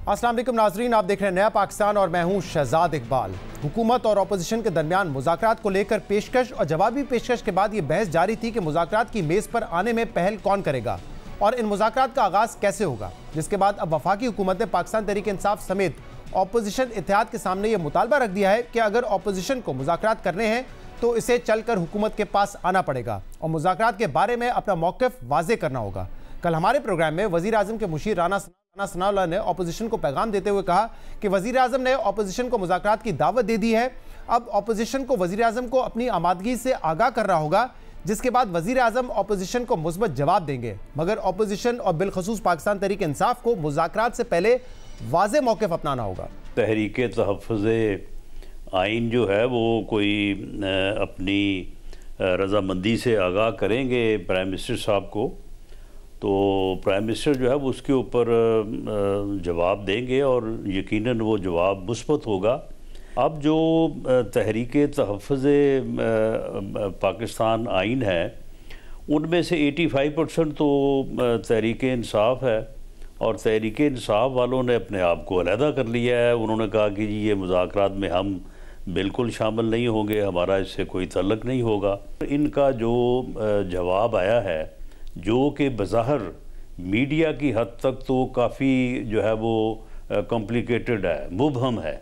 अस्सलाम वालेकुम नाजरीन, आप देख रहे हैं नया पाकिस्तान और मैं हूं शहजाद इकबाल। हुकूमत और अपोजिशन के दरमियान मुज़ाकरात को लेकर पेशकश और जवाबी पेशकश के बाद ये बहस जारी थी कि मुज़ाकरात की मेज़ पर आने में पहल कौन करेगा और इन मुज़ाकरात का आगाज़ कैसे होगा। जिसके बाद अब वफाकी हुकूमत ने पाकिस्तान तहरीक इंसाफ समेत अपोजिशन इत्तेहाद के सामने ये मुतालबा रख दिया है कि अगर अपोजिशन को मुज़ाकरात करने हैं तो इसे चलकर हुकूमत के पास आना पड़ेगा और मुज़ाकरात के बारे में अपना मौक़िफ़ वाज़े करना होगा। कल हमारे प्रोग्राम में वज़ीर आज़म के मुशीर राना सनाउल्लाह ने अपोजिशन को पैगाम देते हुए कहा कि वज़ीर आज़म ने अपोजिशन को मुज़ाकरात की दावत दे दी है। अब अपोजिशन को वज़ीर आज़म को अपनी आमादगी से आगाह करना होगा, जिसके बाद वज़ीर आज़म अपोजिशन को मुस्बत जवाब देंगे। मगर अपोजिशन और बिलखसूस पाकिस्तान तहरीक इंसाफ को मुज़ाकरात से पहले वाज़े मौक़िफ़ अपनाना होगा। तहरीक तहफ़्फ़ुज़ आइन जो है वो कोई अपनी रज़ामंदी से आगाह करेंगे प्राइम मिनिस्टर साहब को, तो प्राइम मिनिस्टर जो है वो उसके ऊपर जवाब देंगे और यकीनन वो जवाब मुस्बत होगा। अब जो तहरीक तहफ़्फ़ुज़ पाकिस्तान आइन है उनमें से 85% तो तहरीक इंसाफ है और तहरीक इंसाफ वालों ने अपने आप को अलहदा कर लिया है। उन्होंने कहा कि जी ये मुज़ाकरात में हम बिल्कुल शामिल नहीं होंगे, हमारा इससे कोई तल्लुक़ नहीं होगा। इनका जो जवाब आया है जो कि बज़ाहिर मीडिया की हद तक तो काफ़ी जो है वो कॉम्प्लिकेटेड है, मुबहम है,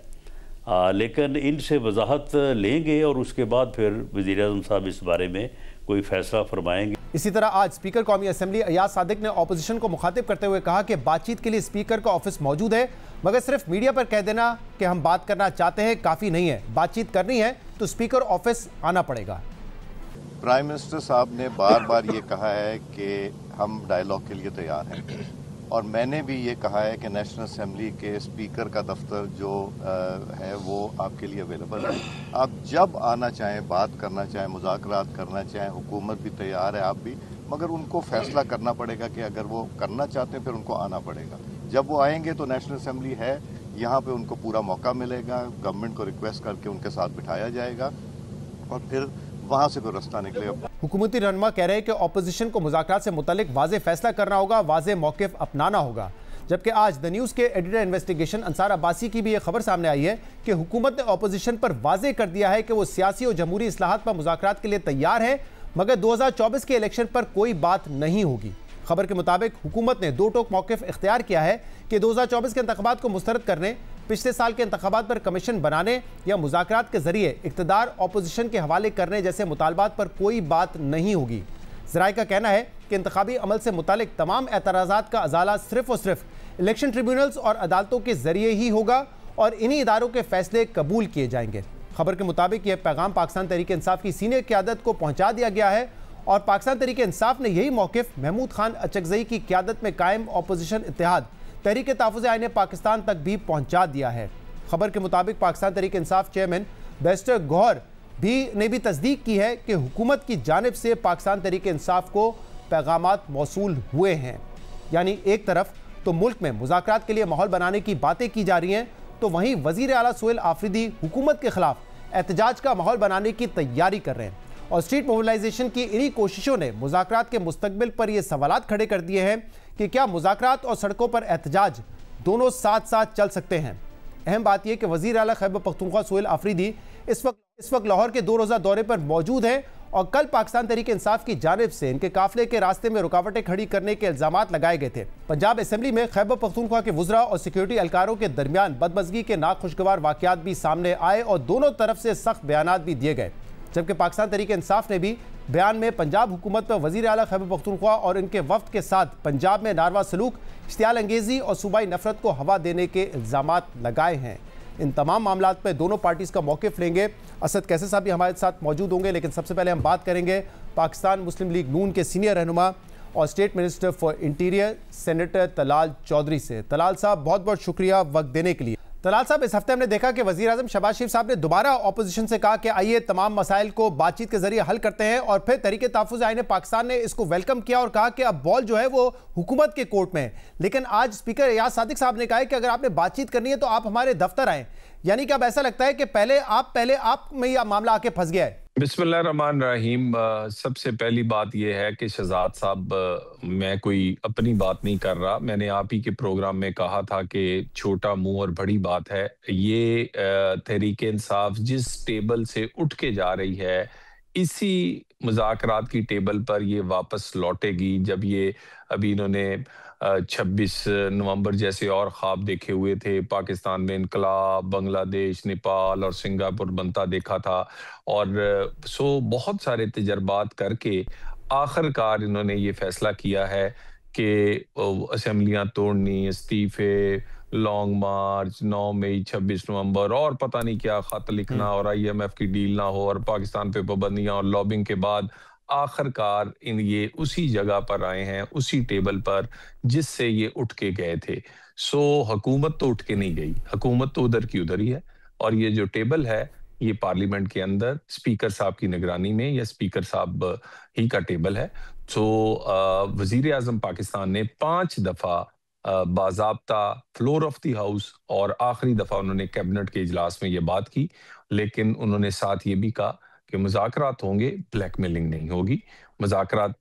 लेकिन इनसे वजाहत लेंगे और उसके बाद फिर वज़ीर आज़म साहब इस बारे में कोई फ़ैसला फरमाएंगे। इसी तरह आज स्पीकर कौमी असम्बली अयाज सादिक ने अपोजिशन को मुखातिब करते हुए कहा कि बातचीत के लिए स्पीकर का ऑफिस मौजूद है, मगर सिर्फ मीडिया पर कह देना कि हम बात करना चाहते हैं काफ़ी नहीं है। बातचीत करनी है तो स्पीकर ऑफिस आना पड़ेगा। प्राइम मिनिस्टर साहब ने बार बार ये कहा है कि हम डायलॉग के लिए तैयार हैं और मैंने भी ये कहा है कि नेशनल असेंबली के स्पीकर का दफ्तर जो है वो आपके लिए अवेलेबल है। आप जब आना चाहें, बात करना चाहें, मुज़ाकरात करना चाहें, हुकूमत भी तैयार है, आप भी, मगर उनको फैसला करना पड़ेगा कि अगर वो करना चाहते हैं फिर उनको आना पड़ेगा। जब वो आएंगे तो नेशनल असेंबली है, यहाँ पे उनको पूरा मौका मिलेगा, गवर्नमेंट को रिक्वेस्ट करके उनके साथ बिठाया जाएगा और फिर वहाँ से कोई रास्ता निकलेगा। हुकूमती रहनुमा कह रहे हैं कि अपोजिशन को मुज़ाकरात से मुतालिक वाज़े फैसला करना होगा, वाज़े मौक़िफ़ अपनाना होगा। जबकि आज द न्यूज़ के एडिटर इन्वेस्टिगेशन अंसार अब्बासी की भी ये खबर सामने आई है कि हुकूमत ने अपोजिशन पर वाज़े कर दिया है कि वो सियासी और जमहूरी इस्लाहात पर मुज़ाकरात के लिए तैयार है, मगर 2024 के इलेक्शन पर कोई बात नहीं होगी। खबर के मुताबिक हुकूमत ने दो टोक मौक़िफ़ इख्तियार किया है कि 2024 के इंतख़ाबात को मुस्तरद करने, पिछले साल के इंतख़ाबात पर कमीशन बनाने या मुज़ाकरात के ज़रिए इक़्तिदार अपोजिशन के हवाले करने जैसे मुतालबात पर कोई बात नहीं होगी। ज़राए का कहना है कि इंतख़ाबी अमल से मुतालिक तमाम एतराज़ात का अज़ाला सिर्फ़ और सिर्फ इलेक्शन ट्रिब्यूनल्स और अदालतों के ज़रिए ही होगा और इन्हीं इदारों के फ़ैसले कबूल किए जाएंगे। खबर के मुताबिक यह पैगाम पाकिस्तान तहरीक इंसाफ की सीनियर क़यादत को पहुँचा दिया गया है और पाकिस्तान तहरीक इंसाफ ने यही मौक़िफ़ महमूद खान अचकज़ई की क़यादत में कायम अपोजिशन इत्तेहाद तहरीक तहफ़्फ़ुज़ आइन पाकिस्तान तक भी पहुँचा दिया है। खबर के मुताबिक पाकिस्तान तहरीक इंसाफ चेयरमैन बैरिस्टर गौहर ने भी तस्दीक की है कि हुकूमत की जानिब से पाकिस्तान तहरीक इंसाफ को पैगामात मौसूल हुए हैं। यानी एक तरफ तो मुल्क में मुज़ाकरात के लिए माहौल बनाने की बातें की जा रही हैं, तो वहीं वज़ीर आला सोहेल आफरीदी हुकूमत के ख़िलाफ़ एहतजाज का माहौल बनाने की तैयारी कर रहे हैं और स्ट्रीट मोबिलाइजेशन की इन्हीं कोशिशों ने मुज़ाकरात के मुस्तकबिल पर ये सवालात खड़े कर दिए हैं कि क्या मुज़ाकरात और सड़कों पर एहतजाज दोनों साथ साथ चल सकते हैं। अहम बात यह कि वज़ीर आला खैबर पख्तूनख्वा सोहेल आफरीदी इस वक्त लाहौर के 2 रोज़ा दौरे पर मौजूद हैं और कल पाकिस्तान तहरीक इंसाफ की जानिब से इनके काफिले के रास्ते में रुकावटें खड़ी करने के इल्ज़ामात लगाए गए थे। पंजाब असम्बली में खैबर पख्तूनख्वा के वुज़रा और सिक्योरिटी एहलकारों के दरमियान बदमज़गी के नाखुशगवार वाक़यात भी सामने आए और दोनों तरफ से सख्त बयानात भी दिए गए। जबकि पाकिस्तान तहरीक इंसाफ ने भी बयान में पंजाब हुकूमत पर वज़ीर आला खैबर पख्तूनख्वा और इनके वफ्द के साथ पंजाब में नारवा सलूक, इश्तियाल अंगेज़ी और सूबाई नफरत को हवा देने के इल्ज़ामात लगाए हैं। इन तमाम मामलात में दोनों पार्टीज़ का मौक़िफ़ लेंगे। असद कैसर साहब भी हमारे साथ मौजूद होंगे, लेकिन सबसे पहले हम बात करेंगे पाकिस्तान मुस्लिम लीग नून के सीनियर रहनुमा और state minister for interior senator Talal Chaudhry से। तलाल साहब बहुत बहुत शुक्रिया वक्त देने के लिए। तलाल साहब, इस हफ्ते हमने देखा कि वज़ीर आज़म शहबाज शरीफ साहब ने दोबारा अपोजिशन से कहा कि आइए तमाम मसाइल को बातचीत के जरिए हल करते हैं और फिर तहरीक तहफ़्फ़ुज़ आइन पाकिस्तान ने इसको वेलकम किया और कहा कि अब बॉल जो है वो हुकूमत के कोर्ट में है। लेकिन आज स्पीकर अयाज सादिक साहब ने कहा है कि अगर आपने बातचीत करनी है तो आप हमारे दफ्तर आएँ। यानी कि अब ऐसा लगता है कि पहले आप में यह मामला आके फंस गया है। बिस्मिल्लाहिर्रहमानिर्रहीम। सबसे पहली बात यह है कि शहजाद साहब, मैं कोई अपनी बात नहीं कर रहा। मैंने आप ही के प्रोग्राम में कहा था कि छोटा मुंह और बड़ी बात है। ये तहरीक इंसाफ जिस टेबल से उठ के जा रही है, इसी मुज़ाकरात की टेबल पर ये वापस लौटेगी। जब ये अभी इन्होंने 26 नवंबर जैसे और ख्वाब देखे हुए थे, पाकिस्तान में इनकलाब, बांग्लादेश, नेपाल और सिंगापुर बनता देखा था। और बहुत सारे तजर्बात करके आखिरकार इन्होंने ये फैसला किया है कि असेंबलियां तोड़नी, इस्तीफे, लॉन्ग मार्च, 9 मई, 26 नवंबर और पता नहीं क्या खत लिखना और आईएमएफ की डील ना हो और पाकिस्तान पे पाबंदियां और लॉबिंग के बाद आखिरकार इन ये उसी जगह पर आए हैं, उसी टेबल पर जिससे ये उठ के गए थे। हुकूमत तो उठ के नहीं गई, हुकूमत तो उधर की उधर ही है। और ये जो टेबल है, ये पार्लियामेंट के अंदर स्पीकर साहब की निगरानी में या स्पीकर साहब ही का टेबल है। वजीर आजम पाकिस्तान ने 5 दफा बाज़ाब्ता फ्लोर ऑफ द हाउस और आखिरी दफा उन्होंने कैबिनेट के इजलास में ये बात की, लेकिन उन्होंने साथ ये भी कहा कि मुज़ाकरात होंगे, ब्लैकमेलिंग नहीं होगी। मुज़ाकरात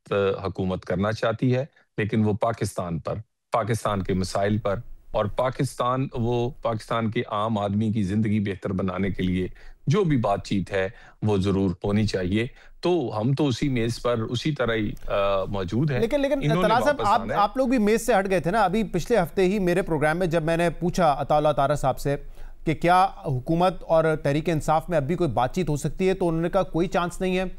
हुकूमत करना चाहती है, लेकिन वो पाकिस्तान पर, पाकिस्तान के मसाइल पर और पाकिस्तान के आम आदमी की जिंदगी बेहतर बनाने के लिए जो भी बातचीत है वो जरूर होनी चाहिए। तो हम तो उसी मेज पर उसी तरह ही मौजूद हैं। लेकिन इन्होंने तलहा साहब, वापस आना है। आप लोग भी मेज से हट गए थे ना। अभी पिछले हफ्ते ही मेरे प्रोग्राम में जब मैंने पूछा अताउल्लाह तारा साहब से कि क्या हुकूमत और तहरीक इंसाफ में अभी कोई बातचीत हो सकती है, तो उन्होंने कहा कोई चांस नहीं है।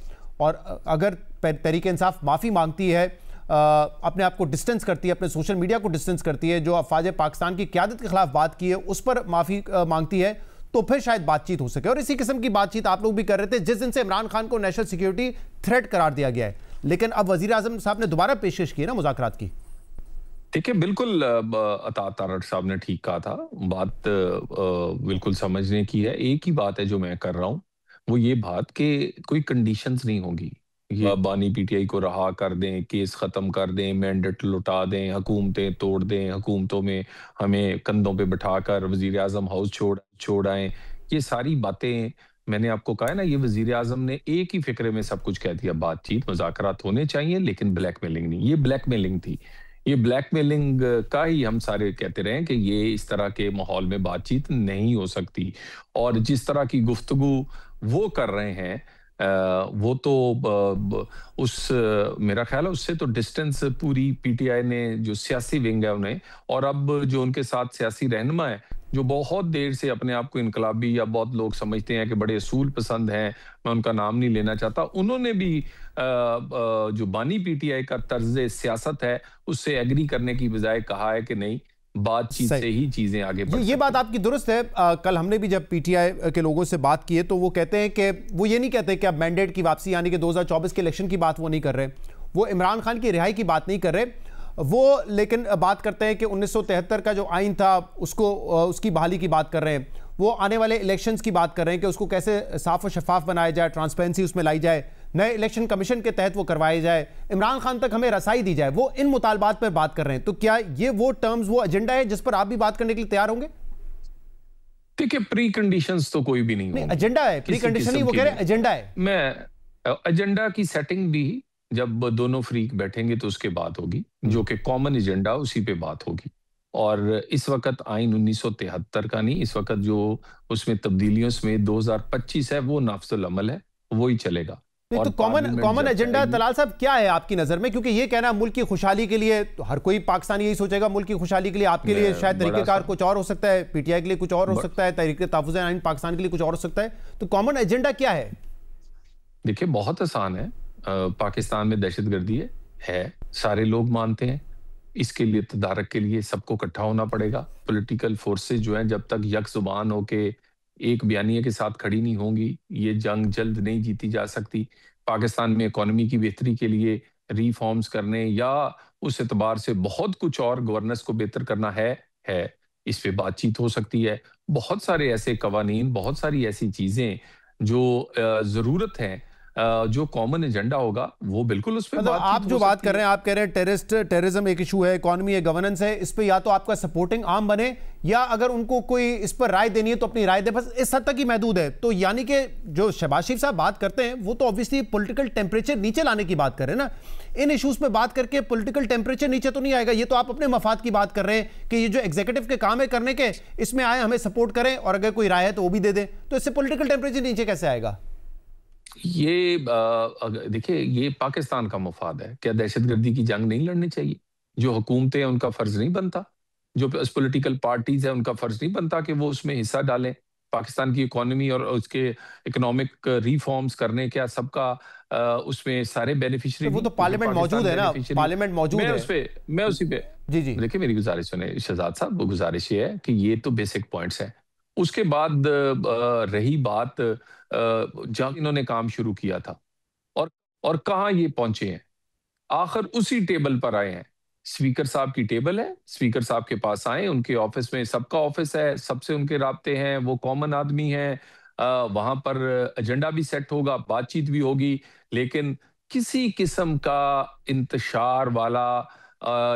और अगर तहरीक इंसाफ माफ़ी मांगती है, अपने आप को डिस्टेंस करती है, अपने सोशल मीडिया को डिस्टेंस करती है, जो अफवाज पाकिस्तान की क़यादत के खिलाफ बात की है उस पर माफ़ी मांगती है, तो फिर शायद बातचीत हो सके। और इसी किस्म की बातचीत आप लोग भी कर रहे थे जिस दिन से इमरान खान को नेशनल सिक्योरिटी थ्रेट करार दिया गया है। लेकिन अब वजीर आजम साहब ने दोबारा पेशकश की है ना मुज़ाकरात की। देखिए, बिल्कुल अता तारड़ साहब ने ठीक कहा था। बात बिल्कुल समझने की है। एक ही बात है जो मैं कर रहा हूँ, वो ये बात कि कोई कंडीशंस नहीं होगी। ये बानी पीटीआई को रहा कर दें, केस खत्म कर दें, मैंडेट लुटा दें, हुकूमतें तोड़ दें, हुकूमतों में हमें कंधों पे बिठाकर वजीर आजम हाउस छोड़ आए। ये सारी बातें मैंने आपको कहा है ना, ये वजीर आजम ने एक ही फिक्रे में सब कुछ कह दिया। बातचीत, मुज़ाकरात होने चाहिए, लेकिन ब्लैकमेलिंग नहीं। ये ब्लैकमेलिंग थी। ये ब्लैकमेलिंग का ही हम सारे कहते रहे कि ये इस तरह के माहौल में बातचीत नहीं हो सकती। और जिस तरह की गुफ्तगू वो कर रहे हैं, वो तो मेरा ख्याल है उससे तो डिस्टेंस पूरी पीटीआई ने, जो सियासी विंग है उन्हें, और अब जो उनके साथ सियासी रहनुमा है जो बहुत देर से अपने आप को इनकलाबी या बहुत लोग समझते हैं कि बड़े असूल पसंद हैं, मैं उनका नाम नहीं लेना चाहता, उन्होंने भी जो बानी पीटीआई का तर्ज सियासत है उससे एग्री करने की बजाय कहा है कि नहीं, बातचीत से ही चीजें आगे बढ़ ये बात आपकी दुरुस्त है। कल हमने भी जब पीटीआई के लोगों से बात की है तो वो कहते हैं कि वो ये नहीं कहते कि अब मैंडेट की वापसी यानी कि 2024 के इलेक्शन की बात वो नहीं कर रहे, वो इमरान खान की रिहाई की बात नहीं कर रहे वो, लेकिन बात करते हैं कि 1973 का जो आइन था उसको उसकी बहाली की बात कर रहे हैं। वो आने वाले इलेक्शंस की बात कर रहे हैं कि उसको कैसे साफ और शफाफ बनाया जाए, ट्रांसपेरेंसी उसमें लाई जाए, नए इलेक्शन कमीशन के तहत वो करवाए जाए, इमरान खान तक हमें रसाई दी जाए। वो इन मुतालबात पर बात कर रहे हैं। तो क्या ये वो टर्म्स, वो एजेंडा है जिस पर आप भी बात करने के लिए तैयार होंगे? देखिए, प्री कंडीशंस तो कोई भी नहीं, एजेंडा है। प्री कंडीशन नहीं, वो कह रहे हैं एजेंडा है। मैं एजेंडा की सेटिंग भी जब दोनों फ्रीक बैठेंगे तो उसके बात होगी, जो कि कॉमन एजेंडा उसी पे बात होगी। और इस वक्त आइन 1973 का नहीं, इस वक्त जो उसमें तब्दीलियों में 2025 है वो नाफिजुल अमल है, वो ही चलेगा। नहीं, तो कॉमन एजेंडा तलाल साहब क्या है आपकी नजर में? क्योंकि ये कहना मुल्क की खुशहाली के लिए, तो हर कोई पाकिस्तानी यही सोचेगा मुल्क की खुशहाली के लिए। आपके लिए शायद तरीकेकार कुछ और हो सकता है, पीटीआई के लिए कुछ और हो सकता है, तहरीक तहफ़्फ़ुज़ आइन पाकिस्तान के लिए कुछ और हो सकता है। तो कॉमन एजेंडा क्या है? देखिए, बहुत आसान है। पाकिस्तान में दहशतगर्दी है, सारे लोग मानते हैं। इसके लिए तदारक के लिए सबको इकट्ठा होना पड़ेगा। पॉलिटिकल फोर्सेस जो हैं जब तक यक जुबान होके एक बयानिए के साथ खड़ी नहीं होंगी, ये जंग जल्द नहीं जीती जा सकती। पाकिस्तान में इकोनॉमी की बेहतरी के लिए रिफॉर्म्स करने या उस एतबार से बहुत कुछ और गवर्नेंस को बेहतर करना है इस पे बातचीत हो सकती है। बहुत सारे ऐसे कवानीन, बहुत सारी ऐसी चीजें जो जरूरत है जो कॉमन एजेंडा होगा वो बिल्कुल उस पर मतलब आप जो बात कर रहे हैं, आप कह रहे हैं टेररिज्म एक इशू है, इकोनॉमी है, गवर्नेंस है, इस पे या तो आपका सपोर्टिंग आर्म बने या अगर उनको कोई इस पर राय देनी है तो अपनी राय दे, बस इस हद तक ही महदूद है। तो यानी कि जो शहबाज शरीफ साहब बात करते हैं वो तो ऑब्वियसली पॉलिटिकल टेम्परेचर नीचे लाने की बात कर रहे हैं ना। इन इशूज पे बात करके पॉलिटिकल टेम्परेचर नीचे तो नहीं आएगा। ये तो आप अपने मफाद की बात कर रहे हैं कि ये जो एग्जीक्यूटिव के काम है करने के, इसमें आए हमें सपोर्ट करें और अगर कोई राय है तो वो भी दे दें, तो इससे पॉलिटिकल टेम्परेचर नीचे कैसे आएगा? ये देखिए, ये पाकिस्तान का मफाद है। क्या दहशतगर्दी की जंग नहीं लड़नी चाहिए? जो हुकूमतें हैं उनका फर्ज नहीं बनता, जो पॉलिटिकल पार्टीज है उनका फर्ज नहीं बनता कि वो उसमें हिस्सा डालें? पाकिस्तान की इकोनॉमी और उसके इकोनॉमिक रिफॉर्म्स करने क्या सबका उसमें सारे बेनिफिशियरी? तो वो तो पार्लियामेंट मौजूद है ना, पार्लियामेंट मौजूद है। मैं उसी पे जी जी देखिए, मेरी गुजारिश सुने शहजाद साहब, वो गुजारिश ये है कि ये तो बेसिक पॉइंट्स हैं। उसके बाद रही बात जब इन्होंने काम शुरू किया था और कहाँ ये पहुंचे हैं, आखिर उसी टेबल पर आए हैं। स्पीकर साहब की टेबल है, स्पीकर साहब के पास आए, उनके ऑफिस में सबका ऑफिस है, सबसे उनके राब्ते हैं, वो कॉमन आदमी हैं। वहां पर एजेंडा भी सेट होगा, बातचीत भी होगी, लेकिन किसी किस्म का इंतशार वाला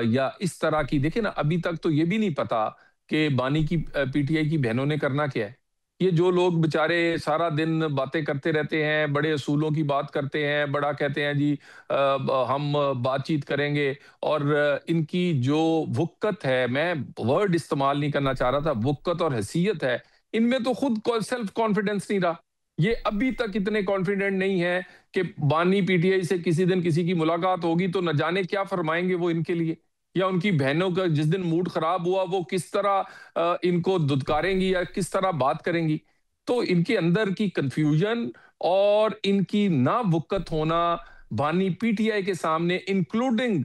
या इस तरह की, देखिए ना, अभी तक तो ये भी नहीं पता कि बानी की पीटीआई की बहनों ने करना क्या है। ये जो लोग बेचारे सारा दिन बातें करते रहते हैं, बड़े असूलों की बात करते हैं, बड़ा कहते हैं जी हम बातचीत करेंगे, और इनकी जो वुक्कत है, मैं वर्ड इस्तेमाल नहीं करना चाह रहा था, वुक्कत और हैसियत है, इनमें तो खुद सेल्फ कॉन्फिडेंस नहीं रहा। ये अभी तक इतने कॉन्फिडेंट नहीं है कि बानी पीटीआई से किसी दिन किसी की मुलाकात होगी तो न जाने क्या फरमाएंगे वो इनके लिए, या उनकी बहनों का जिस दिन मूड खराब हुआ वो किस तरह इनको दुदकारेंगी या किस तरह बात करेंगी। तो इनके अंदर की कंफ्यूजन और इनकी ना वुक्कत होना बानी पीटीआई के सामने, इंक्लूडिंग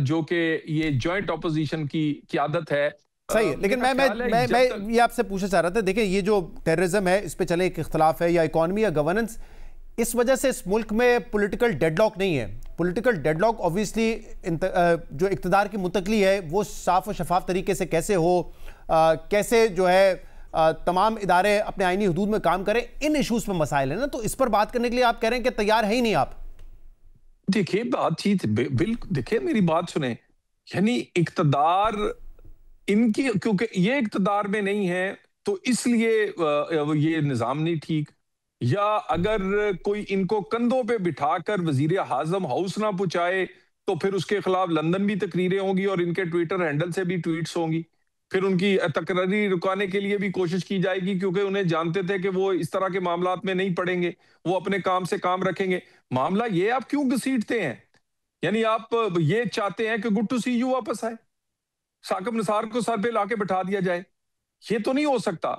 जो कि ये जॉइंट ऑपोजिशन की क़यादत है। सही है, लेकिन मैं ये आपसे पूछना चाह रहा था, देखिए ये जो टेररिज्म है इस पे चले एक इख्तलाफ है, या इकोनॉमी या गवर्नेंस, इस वजह से इस मुल्क में पॉलिटिकल डेडलॉक नहीं है। पॉलिटिकल डेडलॉक ऑब्वियसली जो इक़्तिदार की मुंतकली है वो साफ और शफाफ तरीके से कैसे हो, कैसे जो है तमाम इदारे अपने आईनी हदूद में काम करें, इन इशूज़ पर मसाइल है ना। तो इस पर बात करने के लिए आप कह रहे हैं कि तैयार है ही नहीं आप। देखिए बातचीत बिल्कुल, देखिए मेरी बात सुने, यानी इक़्तिदार इनकी, क्योंकि ये इक़्तिदार में नहीं है तो इसलिए ये निज़ाम नहीं ठीक, या अगर कोई इनको कंधों पे बिठाकर वजीर आज़म हाउस ना पहुंचाए तो फिर उसके खिलाफ लंदन भी तकरीरें होंगी और इनके ट्विटर हैंडल से भी ट्वीट्स होंगी, फिर उनकी तकरारी रुकाने के लिए भी कोशिश की जाएगी, क्योंकि उन्हें जानते थे कि वो इस तरह के मामलात में नहीं पड़ेंगे, वो अपने काम से काम रखेंगे। मामला ये आप क्यों घसीटते हैं? यानी आप ये चाहते हैं कि गुड टू सी यू वापस आए, साकिब निसार को सर पे लाके बिठा दिया जाए? ये तो नहीं हो सकता।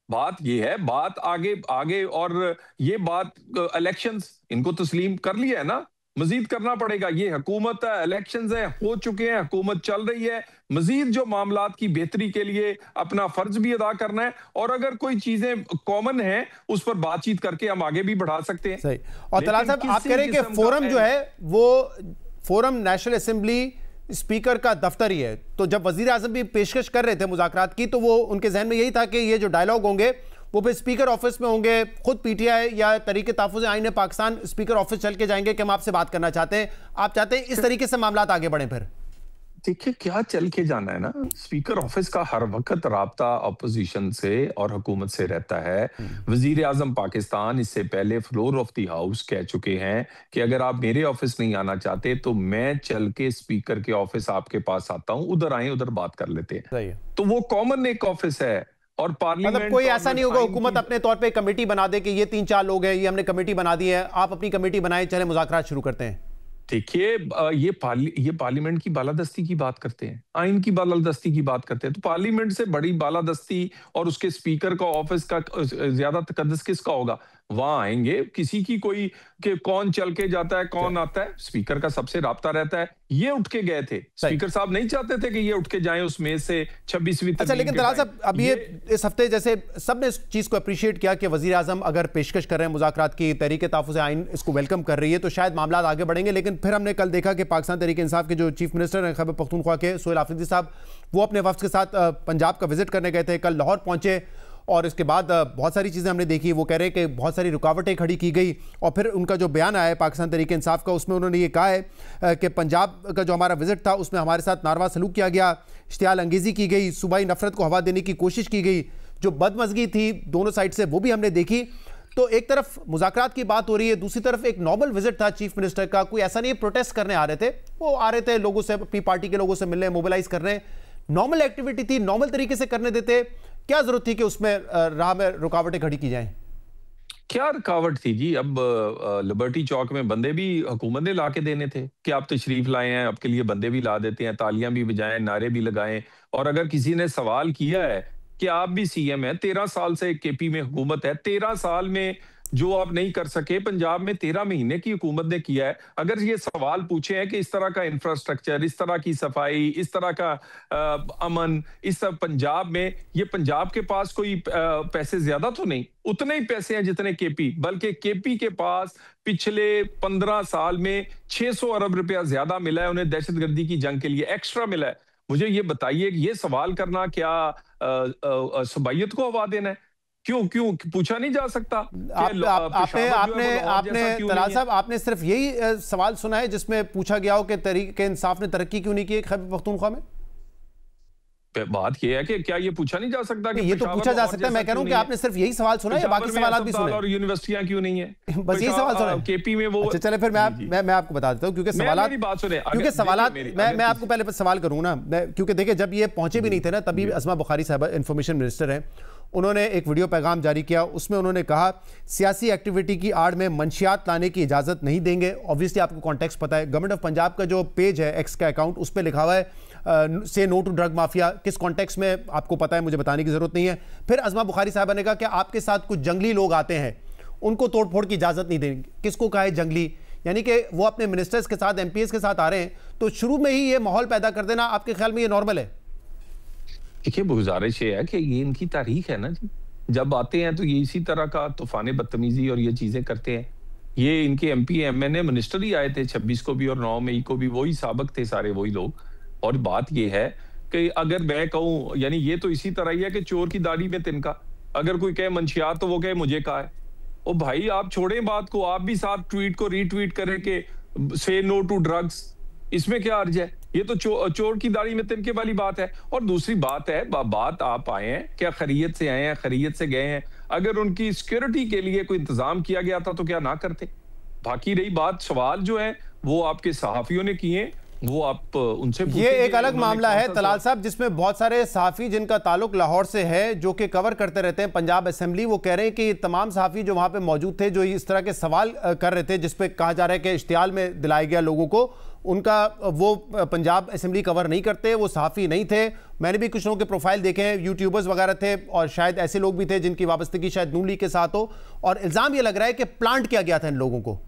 बात ये है, बात आगे आगे, और ये बात इलेक्शंस इनको तस्लीम कर लिया है ना, मजीद करना पड़ेगा। ये हुकूमत है, इलेक्शंस है, हो चुके हैं, हुकूमत चल रही है, मजीद जो मामलात की बेहतरी के लिए अपना फर्ज भी अदा करना है, और अगर कोई चीजें कॉमन है उस पर बातचीत करके हम आगे भी बढ़ा सकते हैं। सही। और तलाल साहब आप कह रहे हैं कि फोरम जो है वो फोरम नेशनल असेंबली स्पीकर का दफ्तर ही है, तो जब वजीर आजम भी पेशकश कर रहे थे मुज़ाकरात की तो वो उनके जहन में यही था कि ये जो डायलॉग होंगे वो फिर स्पीकर ऑफिस में होंगे, खुद पीटीआई या तरीके तहफ़्फ़ुज़ आईन पाकिस्तान स्पीकर ऑफिस चल के जाएंगे कि हम आपसे बात करना चाहते हैं, आप चाहते हैं इस तरीके से मामलात आगे बढ़े। फिर देखिए क्या चल के जाना है ना, स्पीकर ऑफिस का हर वक्त राब्ता अपोजिशन से और हुकूमत से रहता है। वजीर आजम पाकिस्तान इससे पहले फ्लोर ऑफ द हाउस कह चुके हैं कि अगर आप मेरे ऑफिस नहीं आना चाहते तो मैं चल के स्पीकर के ऑफिस आपके पास आता हूं, उधर आए, उधर बात कर लेते हैं। तो वो कॉमन एक ऑफिस है, और पार्लियामेंट मतलब कोई ऐसा नहीं होगा हुकूमत अपने तौर पे कमेटी बना दे कि ये 3-4 लोग हैं, ये हमने कमेटी बना दी है, आप अपनी कमेटी बनाएं, चले मुज़ाकरात शुरू करते हैं। देखिए ये पार्लियामेंट की बालादस्ती की बात करते हैं, आइन की बालादस्ती की बात करते हैं, तो पार्लियामेंट से बड़ी बालादस्ती और उसके स्पीकर का ऑफिस का ज्यादा तकद्दुस किसका होगा? वहां आएंगे किसी की कोई कि कौन चल के जाता है, कौन आता है, स्पीकर का सबसे राब्ता रहता है। ये उठ के गए थे, स्पीकर साहब नहीं चाहते थे कि ये उठ के जाएं उस मेज से 26वीं। अच्छा, लेकिन तलाल साहब अब ये इस हफ्ते जैसे सबने इस चीज को अप्रिशिएट किया कि वजीर आजम अगर पेशकश कर रहे हैं मुज़ाकरात की, तहरीके तहफ़्फ़ुज़ आइन इसको वेलकम कर रही है तो शायद मामला आगे बढ़ेंगे। लेकिन फिर हमने कल देखा कि पाकिस्तान तहरीक इंसाफ के जो चीफ मिनिस्टर हैं खैबर पख्तूनख्वा के, सोहेल आफरीदी साहब, वो अपने वफ्द के साथ पंजाब का विजिट करने गए थे, कल लाहौर पहुंचे और इसके बाद बहुत सारी चीज़ें हमने देखी। वो कह रहे हैं कि बहुत सारी रुकावटें खड़ी की गई, और फिर उनका जो बयान आया है पाकिस्तान तहरीक इंसाफ का, उसमें उन्होंने ये कहा है कि पंजाब का जो हमारा विजिट था उसमें हमारे साथ नारवा सलूक किया गया, इश्तियाल अंगेज़ी की गई, सूबाई नफरत को हवा देने की कोशिश की गई, जो बदमज़गी थी दोनों साइड से वो भी हमने देखी। तो एक तरफ मुज़ाकरात की बात हो रही है, दूसरी तरफ एक नॉर्मल विजिट था चीफ मिनिस्टर का। कोई ऐसा नहीं है प्रोटेस्ट करने आ रहे थे, वो आ रहे थे लोगों से, अपनी पार्टी के लोगों से मिलने, मोबिलाइज कर रहे हैं, नॉर्मल एक्टिविटी थी, नॉर्मल तरीके से करने देते। क्या जरूरत थी कि उसमें राह में रुकावटें खड़ी की जाएं? क्या रुकावट थी जी? अब लिबर्टी चौक में बंदे भी हुकूमत ने ला के देने थे कि आप तशरीफ लाए हैं, आपके लिए बंदे भी ला देते हैं, तालियां भी बजाएं, नारे भी लगाएं। और अगर किसी ने सवाल किया है कि आप भी सीएम हैं, 13 साल से केपी में हुकूमत है, 13 साल में जो आप नहीं कर सके पंजाब में 13 महीने की हुकूमत ने किया है। अगर ये सवाल पूछे हैं कि इस तरह का इंफ्रास्ट्रक्चर, इस तरह की सफाई, इस तरह का अमन, इस तरह पंजाब में, ये पंजाब के पास कोई पैसे ज्यादा तो नहीं, उतने ही पैसे हैं जितने केपी, बल्कि केपी के पास पिछले 15 साल में 600 अरब रुपया ज्यादा मिला है उन्हें, दहशतगर्दी की जंग के लिए एक्स्ट्रा मिला है। मुझे ये बताइए कि ये सवाल करना क्या सबायत को हवा देना है? क्यों क्यों पूछा नहीं जा सकता? आपने तलाल साहब, आपने सिर्फ यही सवाल सुना है जिसमें पूछा गया हो कि तहरीक इंसाफ ने तरक्की क्यों नहीं की खैबर पख्तूनख्वा में? बात यह है कि क्या ये पूछा नहीं जा सकता कि ये तो पूछा जा सकता है। मैं कह रहा हूं कि आपने सिर्फ यही सवाल सुना है या बाकी सवाल भी सुने? और यूनिवर्सिटियां क्यों नहीं है? बस यही सवाल सुना है केपी में वो। अच्छा चले, फिर मैं आपको बता देता हूं, क्योंकि सवाल, बात सुने, क्योंकि सवाल मैं आपको पहले सवाल करूं ना, क्योंकि देखिए जब ये पहुंचे भी नहीं थे ना, तभी अज़मा बुखारी साहब इंफॉर्मेशन मिनिस्टर हैं, उन्होंने एक वीडियो पैगाम जारी किया। उसमें उन्होंने कहा सियासी एक्टिविटी की आड़ में मंशियात लाने की इजाज़त नहीं देंगे। ऑब्वियसली आपको कॉन्टेक्स्ट पता है, गवर्नमेंट ऑफ पंजाब का जो पेज है एक्स का अकाउंट, उस पर लिखा हुआ है से नो टू ड्रग माफिया। किस कॉन्टेक्स्ट में आपको पता है, मुझे बताने की जरूरत नहीं है। फिर अज़मा बुखारी साहब ने कहा कि आपके साथ कुछ जंगली लोग आते हैं, उनको तोड़फोड़ की इजाज़त नहीं देंगे। किसको कहा है जंगली? यानी कि वो अपने मिनिस्टर्स के साथ, एमपीएस के साथ आ रहे हैं, तो शुरू में ही ये माहौल पैदा कर देना, आपके ख्याल में ये नॉर्मल है? देखिए, गुजारिश ये है कि ये इनकी तारीख है ना जी, जब आते हैं तो ये इसी तरह का तूफान बदतमीजी और ये चीजें करते हैं। ये इनके एमपी एमएनए मिनिस्टर ही आए थे 26 को भी और 9 मई को भी, वही साबिक थे सारे वही लोग। और बात ये है कि अगर मैं कहूं, यानी ये तो इसी तरह ही है कि चोर की दाढ़ी में तिनका। अगर कोई कहे मंशियात तो वो कहे मुझे कहा है। ओ भाई, आप छोड़ें बात को, आप भी साथ ट्वीट को रीट्वीट करें कि से नो टू ड्रग्स, इसमें क्या अर्ज है? ये तो चोर की दाढ़ी में तिनके वाली बात है। और दूसरी बात है, बात आप आए हैं क्या खैरियत से आए हैं, खैरियत से गए हैं? अगर उनकी सिक्योरिटी के लिए कोई इंतजाम किया गया था तो क्या ना करते? बाकी रही बात, सवाल जो है वो आपके सहाफियों ने किए, वो आप उनसे ये एक अलग मामला है तलाल साहब, जिसमें बहुत सारे सहाफी जिनका ताल्लुक लाहौर से है, जो कि कवर करते रहते हैं पंजाब असेंबली, वो कह रहे हैं कि तमाम सहाफी जो वहां पे मौजूद थे, जो इस तरह के सवाल कर रहे थे, जिसपे कहा जा रहा है कि इश्तियाल में दिलाया गया लोगों को, उनका वो पंजाब असेंबली कवर नहीं करते, वो सहाफी नहीं थे। मैंने भी कुछ लोगों के प्रोफाइल देखे हैं, यूट्यूबर्स वगैरह थे, और शायद ऐसे लोग भी थे जिनकी वाबस्तगी शायद नून लीग के साथ हो, और इल्ज़ाम ये लग रहा है कि प्लांट किया गया था इन लोगों को।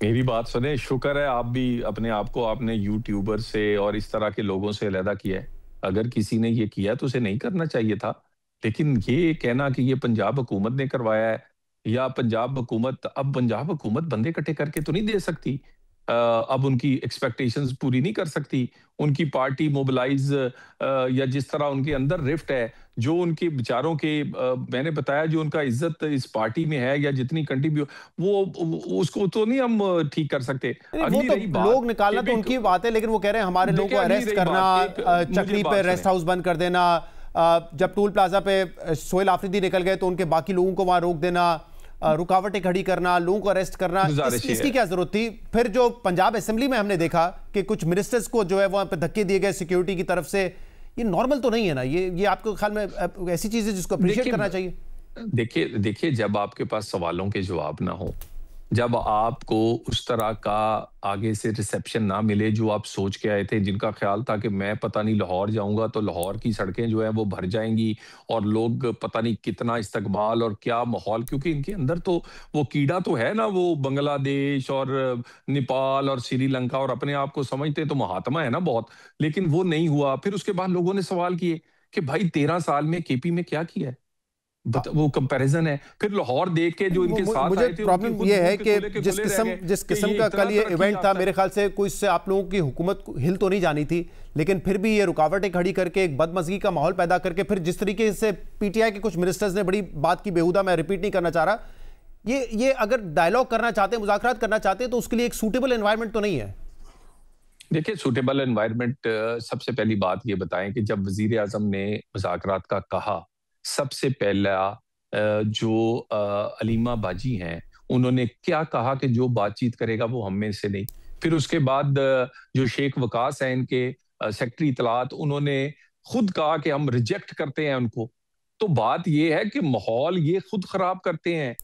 मेरी बात सुने, शुक्र है आप भी अपने आप को आपने यूट्यूबर से और इस तरह के लोगों से अलहदा किया है। अगर किसी ने ये किया तो उसे नहीं करना चाहिए था। लेकिन ये कहना कि ये पंजाब हुकूमत ने करवाया है, या पंजाब हुकूमत, अब पंजाब हुकूमत बंदे इकट्ठे करके तो नहीं दे सकती, अब उनकी एक्सपेक्टेशंस पूरी नहीं कर सकती। उनकी पार्टी मोबिलाइज, या जिस तरह उनके अंदर रिफ्ट है, जो उनके बेचारों के, मैंने बताया जो उनका इज्जत इस पार्टी में है, या जितनी कंट्रीब्यूट, वो उसको तो नहीं हम ठीक कर सकते। वो तो लोग निकालना तो उनकी बात है, लेकिन वो कह रहे हैं हमारे लोगों को अरेस्ट करना, चक्री पे रेस्ट हाउस बंद कर देना, जब टूल प्लाजा पे सोहेल आफरीदी निकल गए तो उनके बाकी लोगों को वहां रोक देना, रुकावटें खड़ी करना, लोगों को अरेस्ट करना, इसकी क्या जरूरत थी? फिर जो पंजाब असेंबली में हमने देखा कि कुछ मिनिस्टर्स को जो है वहां पे धक्के दिए गए सिक्योरिटी की तरफ से, ये नॉर्मल तो नहीं है ना? ये आपके ख्याल में ऐसी चीज है जिसको अप्रिशिएट करना चाहिए? देखिए, जब आपके पास सवालों के जवाब ना हो, जब आपको उस तरह का आगे से रिसेप्शन ना मिले जो आप सोच के आए थे, जिनका ख्याल था कि मैं पता नहीं लाहौर जाऊंगा तो लाहौर की सड़कें जो है वो भर जाएंगी और लोग पता नहीं कितना इस्तकबाल और क्या माहौल, क्योंकि इनके अंदर तो वो कीड़ा तो है ना, वो बांग्लादेश और नेपाल और श्रीलंका, और अपने आप को समझते तो महात्मा है ना बहुत, लेकिन वो नहीं हुआ। फिर उसके बाद लोगों ने सवाल किए कि भाई 13 साल में केपी में क्या किया है? वो कंपैरिजन है। फिर लाहौर देख के जो इनके साथ मुझे आए थे, प्रॉब्लम ये है कि जिस किस्म का कल ये इवेंट था, मेरे ख्याल से कोई इससे आप लोगों की हुकूमत हिल तो नहीं जानी थी, लेकिन फिर भी ये रुकावटें खड़ी करके एक बदमज़गी का माहौल पैदा करके फिर जिस तरीके से पीटीआई के कुछ मिनिस्टर्स ने बड़ी बात की, बेहुदा, मैं रिपीट नहीं करना चाह रहा, ये अगर डायलॉग करना चाहते हैं, मुज़ाकरात करना चाहते हैं, तो उसके लिए एक सूटेबल एनवायरनमेंट तो नहीं है। देखिए, सूटेबल एनवायरनमेंट, सबसे पहली बात ये बताएं कि जब वजीर आजम ने मुज़ाकरात का कहा, सबसे पहला जो अलीमा बाजी हैं, उन्होंने क्या कहा कि जो बातचीत करेगा वो हम में से नहीं। फिर उसके बाद जो शेख वकास हैं, इनके सेक्रेटरी इतलात, उन्होंने खुद कहा कि हम रिजेक्ट करते हैं उनको। तो बात ये है कि माहौल ये खुद खराब करते हैं।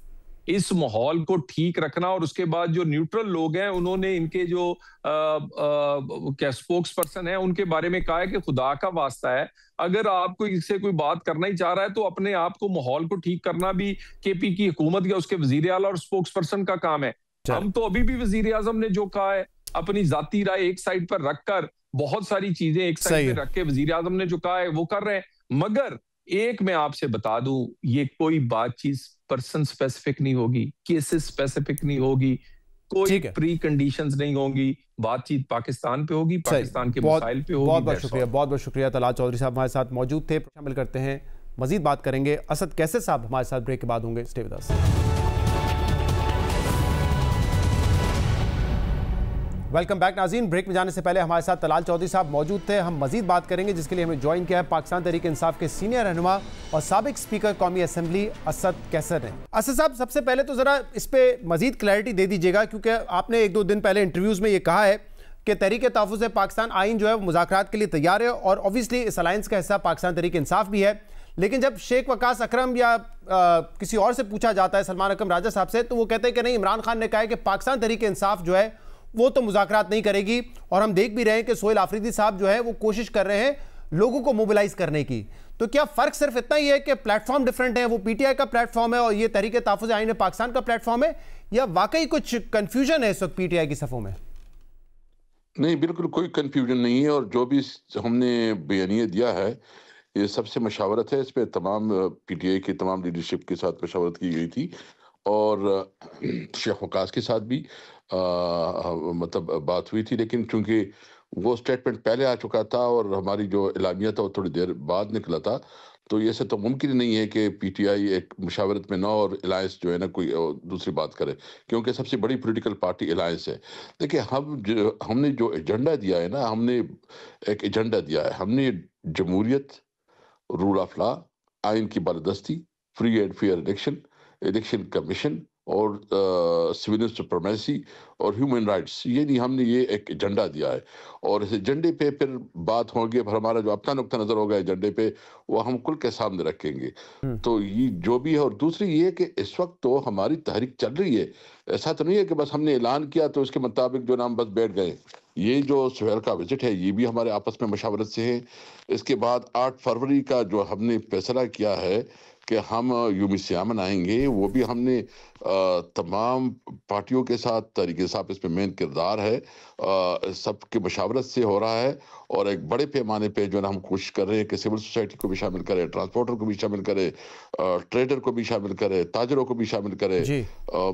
इस माहौल को ठीक रखना, और उसके बाद जो न्यूट्रल लोग हैं, उन्होंने इनके जो क्या स्पोक्स पर्सन है, उनके बारे में कहा है कि खुदा का वास्ता है, अगर आपको इससे कोई बात करना ही चाह रहा है तो अपने आप को, माहौल को ठीक करना भी केपी की हुकूमत या उसके वजीर आला और स्पोक्स पर्सन का काम है। हम तो अभी भी वजीर आजम ने जो कहा है, अपनी जाती राय एक साइड पर रखकर, बहुत सारी चीजें एक साइड पर रख के वजीर आजम ने जो कहा है वो कर रहे हैं। मगर एक मैं आपसे बता दूं, ये कोई बातचीत पर्सन स्पेसिफिक नहीं होगी, केसेस स्पेसिफिक नहीं होगी, कोई प्री कंडीशंस नहीं होंगी। बातचीत पाकिस्तान पे होगी, पाकिस्तान के मसाइल पे होगी। बहुत बहुत शुक्रिया, बहुत बहुत शुक्रिया। तलाल चौधरी साहब हमारे साथ मौजूद थे, शामिल करते हैं, मजीद बात करेंगे। असद कैसर साहब हमारे साथ ब्रेक के बाद होंगे, stay with us. Welcome back नाज़रीन। ब्रेक में जाने से पहले हमारे साथ तलाल चौधरी साहब मौजूद थे। हम मजीद बात करेंगे, जिसके लिए हमें ज्वाइन किया है पाकिस्तान तहरीक इंसाफ के सीनियर रहनुमा और साबिक स्पीकर कौमी असम्बली असद कैसर ने। असद साहब, सबसे पहले तो ज़रा इस पर मजीद क्लैरिटी दे दीजिएगा, क्योंकि आपने एक दो दिन पहले इंटरव्यूज़ में ये कहा है कि तहरीक तहफ़्फ़ुज़ पाकिस्तान आइन जो है वो मुज़ाकरात के लिए तैयार है, और ऑब्वियसली इस अलायंस का हिस्सा पाकिस्तान तहरीक इंसाफ भी है। लेकिन जब शेख वकास अकरम या किसी और से पूछा जाता है, सलमान अकरम राजा साहब से, तो वो कहते हैं कि नहीं, इमरान खान ने कहा है कि पाकिस्तान तहरीक इंसाफ जो है वो तो मुज़ाकरात नहीं करेगी, और हम देख भी रहे हैं कि सोहेल आफरीदी साहब जो है वो कोशिश कर रहे हैं लोगों को मोबिलाइज करने की। तो क्या फ़र्क सिर्फ इतना ही है कि प्लेटफॉर्म डिफरेंट है, वो पीटीआई का प्लेटफॉर्म है और ये तहरीक तहफ़्फ़ुज़ आइन पाकिस्तान का प्लेटफॉर्म है, या वाकई कुछ कन्फ्यूजन है इस वक्त पीटीआई की सफ़ों में? नहीं, बिल्कुल कोई कन्फ्यूजन नहीं है, और जो भी हमने बयानिया दिया है ये सबसे मशावरत है। इस पर तमाम पीटीआई की तमाम लीडरशिप के साथ मशावरत की गई थी, और शेख वकास के साथ भी मतलब बात हुई थी। लेकिन चूंकि वो स्टेटमेंट पहले आ चुका था और हमारी जो एलामिया था वो थोड़ी देर बाद निकला था, तो ये से तो मुमकिन नहीं है कि पीटीआई एक मुशावरत में ना और अलायंस जो है ना कोई दूसरी बात करे, क्योंकि सबसे बड़ी पॉलिटिकल पार्टी अलायंस है। देखिए, हमने जो एजेंडा दिया है ना, हमने एक एजेंडा दिया है। हमने जमहूरियत, रूल ऑफ लॉ, आइन की बालादस्ती, free and fair election commission और सिविल सुप्रीमेसी और ह्यूमन राइट्स, ये नहीं, हमने ये एक एजेंडा दिया है। और इस एजेंडे पे फिर बात होगी, फिर हमारा जो अपना नुक्ता नज़र होगा एजेंडे पे, वो हम कुल के सामने रखेंगे। तो ये जो भी है, और दूसरी ये कि इस वक्त तो हमारी तहरीक चल रही है। ऐसा तो नहीं है कि बस हमने ऐलान किया तो उसके मुताबिक जो नाम बस बैठ गए। ये जो सुहेल का विजिट है, ये भी हमारे आपस में मशावरत से है। इसके बाद 8 फरवरी का जो हमने फैसला किया है कि हम यूम सियाम मनाएंगे, वो भी हमने तमाम पार्टियों के साथ, तहरीक इंसाफ इसमें मेन किरदार है, सबके मशावरत से हो रहा है। और एक बड़े पैमाने पे जो है हम कोशिश कर रहे हैं कि सिविल सोसाइटी को भी शामिल करें, ट्रांसपोर्टर को भी शामिल करें, ट्रेडर को भी शामिल करें, ताजरों को भी शामिल करें,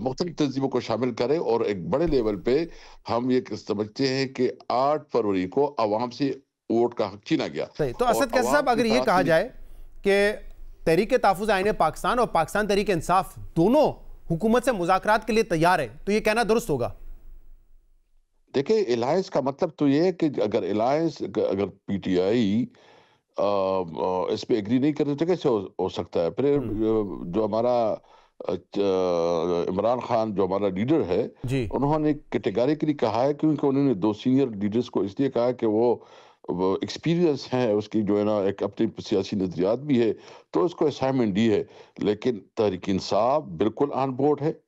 मुख्तलिफ तंजीमों को शामिल करें। और एक बड़े लेवल पे हम ये समझते हैं कि 8 फरवरी को आवाम से वोट का हक छीना गया। तो असद कैसर साहब, अगर ये कहा जाए कि तहरीक तहफ़्फ़ुज़ आइन पाकिस्तान और पाकिस्तान तहरीक इंसाफ दोनों हुकूमत से मुज़ाकरात के लिए तैयार है, तो ये कहना दुरुस्त होगा? देखिए, अलायंस का मतलब तो ये है कि अगर अलायंस, अगर पीटीआई इस पे एग्री नहीं करते तो कैसे हो सकता है? फिर जो हमारा इमरान खान जो हमारा लीडर है, उन्होंने कैटेगरिकली कहा है, क्योंकि उन्होंने 2 सीनियर लीडर्स को इसलिए कहा कि वो एक्सपीरियंस है, उसकी जो है ना एक अपनी सियासी नजरियात भी है, तो उसको असाइनमेंट दी है। लेकिन तहरीक इंसाफ बिल्कुल ऑन बोर्ड है,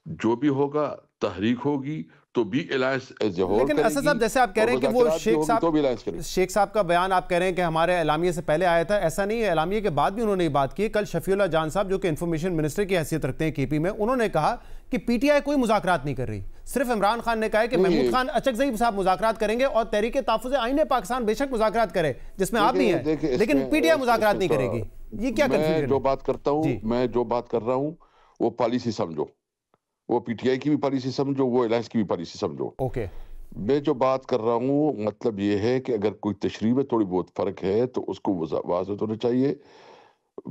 जो भी होगा तहरीक होगी तो भी अलायंस एज ए होल। लेकिन असद साहब, जैसे आप कह रहे हैं कि वो शेख साहब का बयान आप कह रहे हैं कि हमारे एलामिया से पहले आया था, ऐसा नहीं है। एलामिया के बाद भी उन्होंने ये बात की। कल शफीउल्लाह जान साहब, जो कि इंफॉर्मेशन मिनिस्टर की हैसियत रखते हैं केपी में, उन्होंने कहा कि पीटीआई कोई मुज़ाकरात नहीं कर रही, सिर्फ इमरान खान ने कहा है कि महमूद खान अचकज़ई साहब मुज़ाकरात करेंगे और तहरीक तहफ़्फ़ुज़ आइन पाकिस्तान बेशक मुज़ाकरात करे, जिसमें आप भी हैं, लेकिन पीटीआई मुज़ाकरात नहीं करेगी। ये क्या कंफ्यूजन जो है? बात करता हूँ, जी, मैं जो बात कर रहा हूँ वो पॉलिसी समझो, वो पीटीआई की भी पॉलिसी समझो, वो अलायंस की भी पॉलिसी समझो। ओके, मैं जो बात कर रहा हूँ मतलब ये है कि अगर कोई तशरीह में थोड़ी बहुत फर्क है तो उसको वाज़ेह होना चाहिए।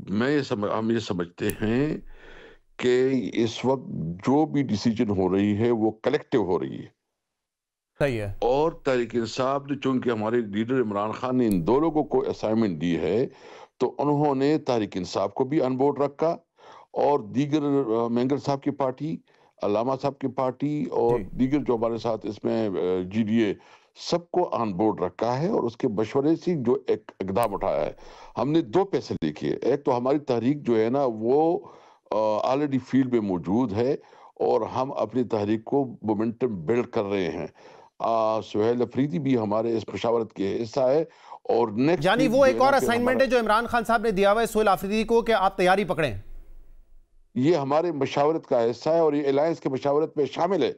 हम ये समझते हैं कि इस वक्त जो भी डिसीजन हो रही है वो कलेक्टिव हो रही है, सही है। और तहरीक इंसाफ ने, चूंकि हमारे लीडर इमरान खान ने इन दो लोगों को असाइनमेंट दी है, तो उन्होंने तहरीक इंसाफ को भी ऑन बोर्ड रखा, और दीगर मेंगर साहब की पार्टी, अल्लामा साहब की पार्टी, और जी, दीगर जो हमारे साथ इसमें जीडीए, सबको ऑन बोर्ड रखा है, और उसके मशवरे से जो एक इकदाम उठाया है। हमने दो फैसले किए, एक तो हमारी तहरीक जो है ना वो ऑलरेडी फील्ड में मौजूद है, और हम अपनी तहरीक को मोमेंटम बिल्ड कर रहे हैं। सुहेल अफरीदी भी हमारे इस मशावरत के हिस्सा है, और नेक्स्ट यानी वीक वो जो एक है ना और फिर असाइनमेंट हमारा, है जो इमरान खान साहब ने दिया हुआ है सोहेल आफरीदी को कि आप तैयारी पकड़ें। ये हमारे मशावरत का हिस्सा है, और ये अलायंस के मशावरत में शामिल है।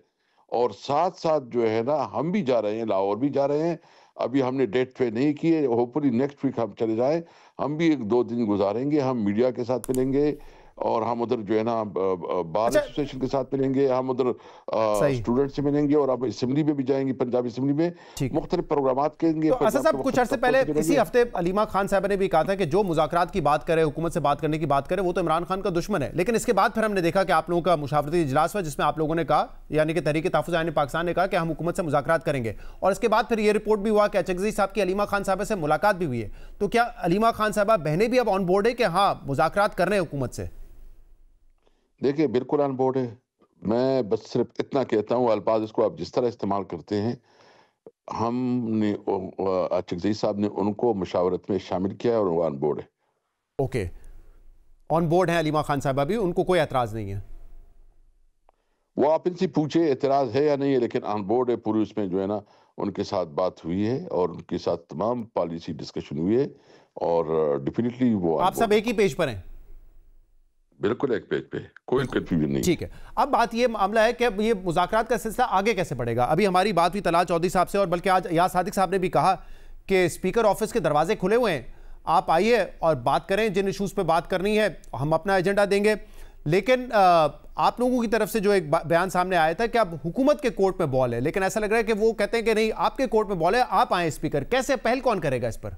और साथ साथ जो है ना हम भी जा रहे हैं, लाहौर भी जा रहे हैं। अभी हमने डेट पे नहीं की है, होपफुली नेक्स्ट वीक हम चले जाएं। हम भी एक दो दिन गुजारेंगे, हम मीडिया के साथ मिलेंगे, और हम उधर जो है ना बार अच्छा, एसोसिएशन के साथ मिलेंगे, हम उधर सही, स्टूडेंट से मिलेंगे, और अब असेंबली में भी जाएंगे, पंजाबी असेंबली में ठीक। मुख्तलिफ प्रोग्राम करेंगे। तो असद पंजाब के साहब, कुछ मुख्तलिफ अरसे तबकों पहले से इसी मिलेंगे। हफ्ते अलीमा खान साहब ने भी कहा था कि जो मुज़ाकरात की बात करे, हुकूमत से बात करने की बात करे, वो तो इमरान खान का दुश्मन है। लेकिन इसके बाद फिर हमने देखा कि आप लोगों का मुशावरती इजलास हुआ, जिसमें आप लोगों ने कहा, यानी कि तहरीक तहफ़्फ़ुज़ आईन पाकिस्तान ने कहा कि हम हुकूमत से मुज़ाकरात करेंगे। और इसके बाद फिर ये रिपोर्ट भी हुआ कि अचकज़ई साहब की अलीमा खान साहब से मुलाकात भी हुई है। तो क्या अलीमा खान साहबा बहनें भी अब ऑन बोर्ड है कि हाँ मुज़ाकरात कर रहे हैं हुकूमत से? देखिए, बिल्कुल ऑन बोर्ड है। मैं बस सिर्फ इतना कहता हूँ, अल्फाज इसको आप जिस तरह इस्तेमाल करते हैं, हमने चकज़ई साहब ने उनको मुशावरत में शामिल किया है, और वो ऑन बोर्ड है। ओके, ऑन बोर्ड है अलीमा खान साहबा भी, उनको कोई एतराज़ नहीं है? वो आप इनसे पूछे एतराज़ है या नहीं है, लेकिन ऑन बोर्ड है पूरी। उसमें जो है ना उनके साथ बात हुई है, और उनके साथ तमाम पॉलिसी डिस्कशन हुई है, और डेफिनेटली वो ऑन आप सब बोर्ड एक ही पेज पर हैं? बिल्कुल एक पेज पे, कोई कंफ्यूजन नहीं। ठीक है। अब बात ये मामला है कि अब ये मुज़ाकरात का सिलसिला आगे कैसे बढ़ेगा। अभी हमारी बात हुई तलाल चौधरी साहब से, और बल्कि आज यास सादिक साहब ने भी कहा कि स्पीकर ऑफिस के दरवाजे खुले हुए हैं, आप आइए और बात करें, जिन इशूज़ पे बात करनी है हम अपना एजेंडा देंगे। लेकिन आप लोगों की तरफ से जो एक बयान सामने आया था कि अब हुकूमत के कोर्ट में बॉल है, लेकिन ऐसा लग रहा है कि वो कहते हैं कि नहीं, आपके कोर्ट में बॉल है, आप आए स्पीकर। कैसे, पहल कौन करेगा इस पर?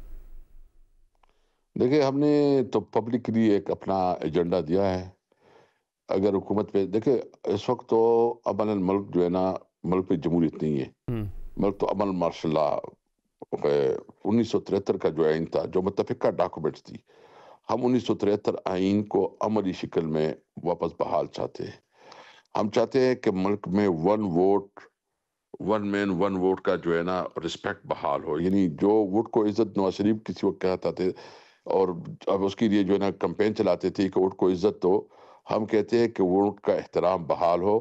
देखिए, हमने तो पब्लिक के लिए एक अपना एजेंडा दिया है। अगर हुकूमत पे देखिए, इस वक्त तो अमन मुल्क जो है ना, मुल्क पे जमहूरियत नहीं है। मुल्क तो अमन मार्शल लॉ 1973 का जो आइन था, जो मुत्तफिका डॉक्यूमेंट्स थी, हम 1973 आइन को अमली शिकल में वापस बहाल चाहते हैं। हम चाहते हैं कि मुल्क में one vote, one man one vote का जो है ना रिस्पेक्ट बहाल हो। यानी जो वोट को इज्जत नवाज शरीफ किसी वक्त कहता थे, और अब उसके लिए जो है ना कैंपेन चलाते थे कि वोट को इज्जत दो, हम कहते हैं कि वोट का एहतराम बहाल हो,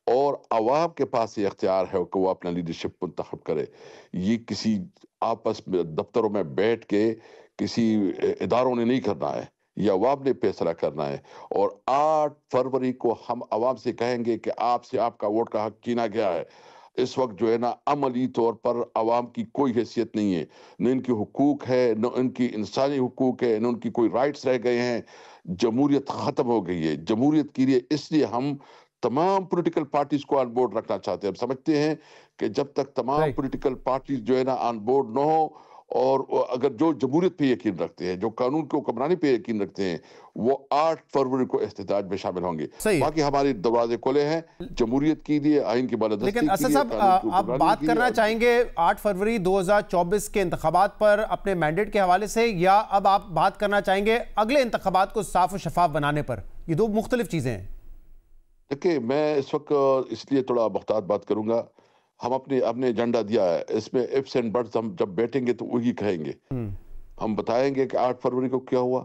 और अवाम के पास ये इख्तियार है कि वो अपना लीडरशिप मुंतखब करे। ये किसी आपस में दफ्तरों में बैठ के किसी इदारों ने नहीं करना है, ये अवाम ने फैसला करना है। और 8 फरवरी को हम अवाम से कहेंगे कि आपसे आपका वोट का हक छीना गया है। इस वक्त जो है ना अमली तौर पर अवाम की कोई हैसियत नहीं है, न इनकी हुकूक है, न इनकी इंसानी हुकूक है, न उनकी कोई राइट्स रह गए हैं। जमहूरियत ख़त्म हो गई है। जमहूरियत के लिए इसलिए हम तमाम पॉलिटिकल पार्टीज को ऑन बोर्ड रखना चाहते हैं। हम समझते हैं कि जब तक तमाम राइट। पॉलिटिकल पार्टीज जो है ना ऑन बोर्ड न हो, और अगर जो जमहूरियत पे यकीन रखते हैं, जो कानून को हुक्मरानी पे यकीन रखते हैं, वो 8 फरवरी को एहतजाज में शामिल होंगे। सही है। बाकी हमारे दरवाजे खुले हैं जमहूरियत के लिए, आइन की बालादस्ती लेकिन के असद लिए, साहब, कानून की आप हुक्मरानी बात के करना लिए। चाहेंगे 8 फरवरी 2024 के इंतखाबात पर अपने मैंडेट के हवाले से, या अब आप बात करना चाहेंगे अगले इंतखाबात को साफ और शफाफ बनाने पर? ये दो मुख्तलिफ चीजें हैं। देखिए, मैं इस वक्त इसलिए थोड़ा मुख्तात बात करूंगा। हम अपने एजेंडा दिया है, इसमें इफ्स एंड बट्स हम जब बैठेंगे तो वही कहेंगे। हम बताएंगे कि 8 फरवरी को क्या हुआ,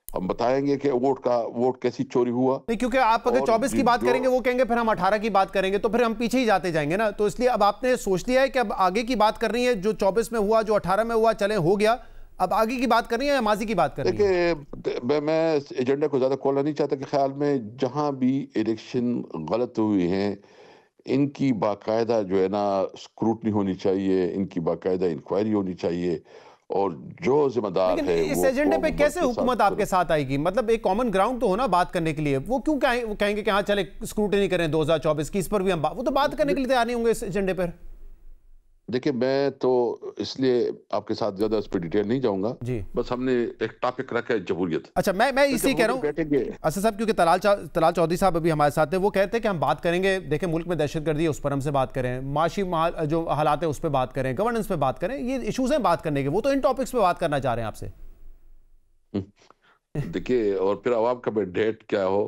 हम बताएंगे कि वोट कैसी चोरी हुआ। नहीं, क्योंकि आप अगर और 24 की बात जो करेंगे, वो कहेंगे फिर हम 18 की बात करेंगे, तो फिर हम पीछे ही जाते जाएंगे ना। तो इसलिए अब आपने सोच लिया है कि अब आगे की बात करनी है, जो 24 में हुआ, जो 18 में हुआ, चले हो गया, अब आगे की बात करनी है या माजी की बात करनी है? देखिए, मैं इस एजेंडा को ज्यादा खोलना नहीं चाहता कि ख्याल में जहां भी इलेक्शन गलत हुए हैं, इनकी बाकायदा जो है ना स्क्रूटनी होनी चाहिए, इनकी बाकायदा इंक्वायरी होनी चाहिए, और जो जिम्मेदार लेकिन है इस वो एजेंडे पे कौम कैसे के हुकूमत साथ आपके साथ आएगी? मतलब एक कॉमन ग्राउंड तो होना बात करने के लिए। वो क्यों कहेंगे कि हाँ चले स्क्रूटनी करें 2024 की, इस पर भी हम वो तो बात करने के लिए तैयार नहीं होंगे इस एजेंडे पर। देखिए, मैं तो इसलिए आपके साथ ज्यादा इस पर डिटेल नहीं जाऊंगा जी। बस हमने एक टॉपिक रखा है जमहूरियत। अच्छा, मैं इसी कह रहा हूँ बैठेंगे असद साहब, क्योंकि तलाल चौधरी साहब अभी हमारे साथ हैं, वो कहते हैं कि हम बात करेंगे, देखें मुल्क में दहशतगर्दी है उस पर हमसे बात करें, माशी जो हालात है उस पर बात करें, गवर्नेंस पे बात करें, ये इशूज हैं बात करने के, वो तो इन टॉपिक्स पे बात करना चाह रहे हैं आपसे। देखिए, और फिर अवाम का मैंडेट क्या हो,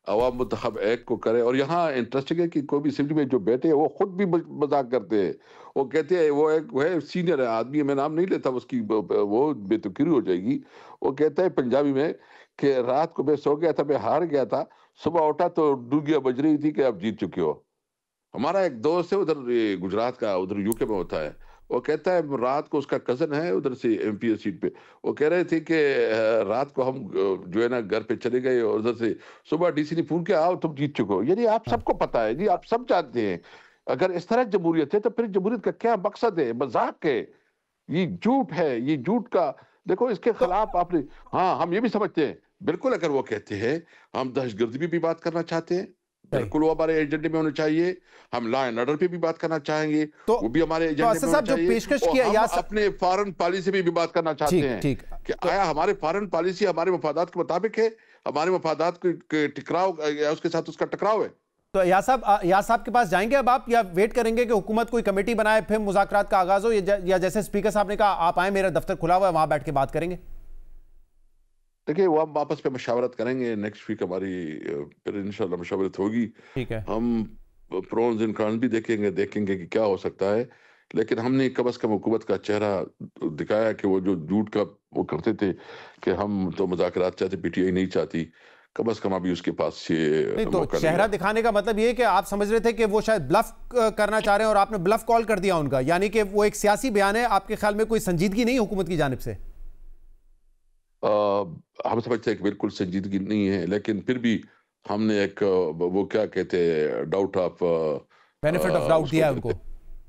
अवाम मुंतखब एक को करे। और यहाँ इंटरेस्टिंग है कि कोई भी असेंबली में जो बैठे हैं वो खुद भी मजाक करते हैं। वो कहते हैं, वो एक वो है सीनियर है आदमी, मैं नाम नहीं लेता उसकी, वो बेतुकीरी हो जाएगी। वो कहता है पंजाबी में कि रात को मैं सो गया था, मैं हार गया था, सुबह उठा तो डूगिया बज रही थी कि आप जीत चुके हो। हमारा एक दोस्त है उधर गुजरात का, उधर यूके में होता है। वो कहता है रात को उसका कजन है उधर से एमपी सीट पे, वो कह रहे थे कि रात को हम जो है ना घर पे चले गए और उधर से सुबह डीसी ने फोन किया, आओ तुम जीत चुके हो। यानी आप सबको पता है जी, आप सब जानते हैं। अगर इस तरह जमहूरियत है तो फिर जमहूरियत का क्या मकसद है? मजाक है, ये झूठ है, ये झूठ का देखो इसके खिलाफ आपने। हाँ, हम ये भी समझते हैं बिल्कुल, अगर वो कहते हैं हम दहशतगर्दी भी बात करना चाहते हैं, बिल्कुल वो हमारे एजेंडे में होने चाहिए। हम लॉ एंड ऑर्डर पे भी बात करना चाहेंगे, तो वो भी हमारे एजेंडे में होना जो चाहिए। पेशकश और किया हम अपने फॉरेन पॉलिसी पे भी बात करना चाहते हैं कि आया हमारे फॉरेन पॉलिसी हमारे मफादात के मुताबिक है, हमारे मफादात के टकराव या उसके साथ उसका टकराव है। तो याद साहब के पास जाएंगे अब आप, या वेट करेंगे कि हुकूमत कोई कमेटी बनाए फिर मुज़ाकरात का आगाज हो, या जैसे स्पीकर साहब ने कहा आप आए, मेरा दफ्तर खुला हुआ है, वहां बैठ के बात करेंगे? देखिए, वो हम आपस पे मशावरत करेंगे, नेक्स्ट वीक हमारी फिर इंशाल्लाह मशावरत होगी। ठीक है, हम प्रोन्स एंड कॉन्स भी देखेंगे कि क्या हो सकता है। लेकिन हमने कम अज कम हुकूमत का चेहरा दिखाया कि वो जो झूठ का वो करते थे कि हम तो मुज़ाकरात चाहते, पीटीआई नहीं चाहती, कम अज कम अभी उसके पास ये नहीं, तो मौका नहीं चेहरा है। दिखाने का मतलब ये है कि आप समझ रहे थे कि वो शायद ब्लफ करना चाह रहे हैं और आपने ब्लफ कॉल कर दिया उनका, यानी कि वो एक सियासी बयान है, आपके ख्याल में कोई संजीदगी नहीं हुकूमत की जानिब से? हम समझते हैं कि बिल्कुल संजीदगी नहीं है, लेकिन फिर भी हमने एक वो क्या कहते हैं doubt of benefit of doubt दिया है उनको।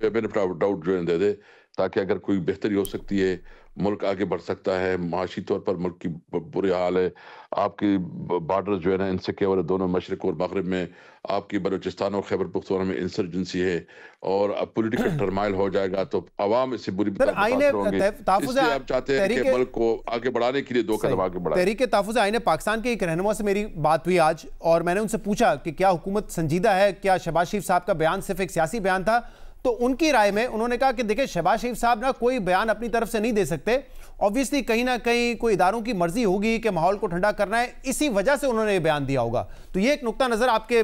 बेनिफिट ऑफ डाउट जो है दे दे, ताकि अगर कोई बेहतरी हो सकती है, मुल्क आगे बढ़ सकता है। माशी तौर पर मुल्क की बुरे हाल है, आपकी बॉर्डर जो है ना इनसिक्योर है दोनों मशरक और मगरब में, आपकी बलूचिस्तान और खैबर पख्तूनख्वा में इंसर्जेंसी है, और अब पॉलिटिकल टर्माइल हो जाएगा तो अवाम इससे बुरी मुतासर होंगे। इसलिए आप चाहते हैं कि मुल्क को आगे बढ़ाने के लिए 2 कदम आगे बढ़ाएं। तहरीक तहफ़्फ़ुज़ आईन पाकिस्तान के एक रहनुमा से मेरी बात हुई आज, और मैंने उनसे पूछा कि क्या हुकूमत संजीदा है, क्या शहबाज शरीफ साहब का बयान सिर्फ एक सियासी बयान था? तो उनकी राय में उन्होंने कहा कि देखिए, शहबाज शरीफ साहब ना कोई बयान अपनी तरफ से नहीं दे सकते, ऑब्वियसली कहीं ना कहीं कोई इदारों की मर्जी होगी कि माहौल को ठंडा करना है, इसी वजह से उन्होंने ये बयान दिया होगा। तो ये एक नुक्ता नजर आपके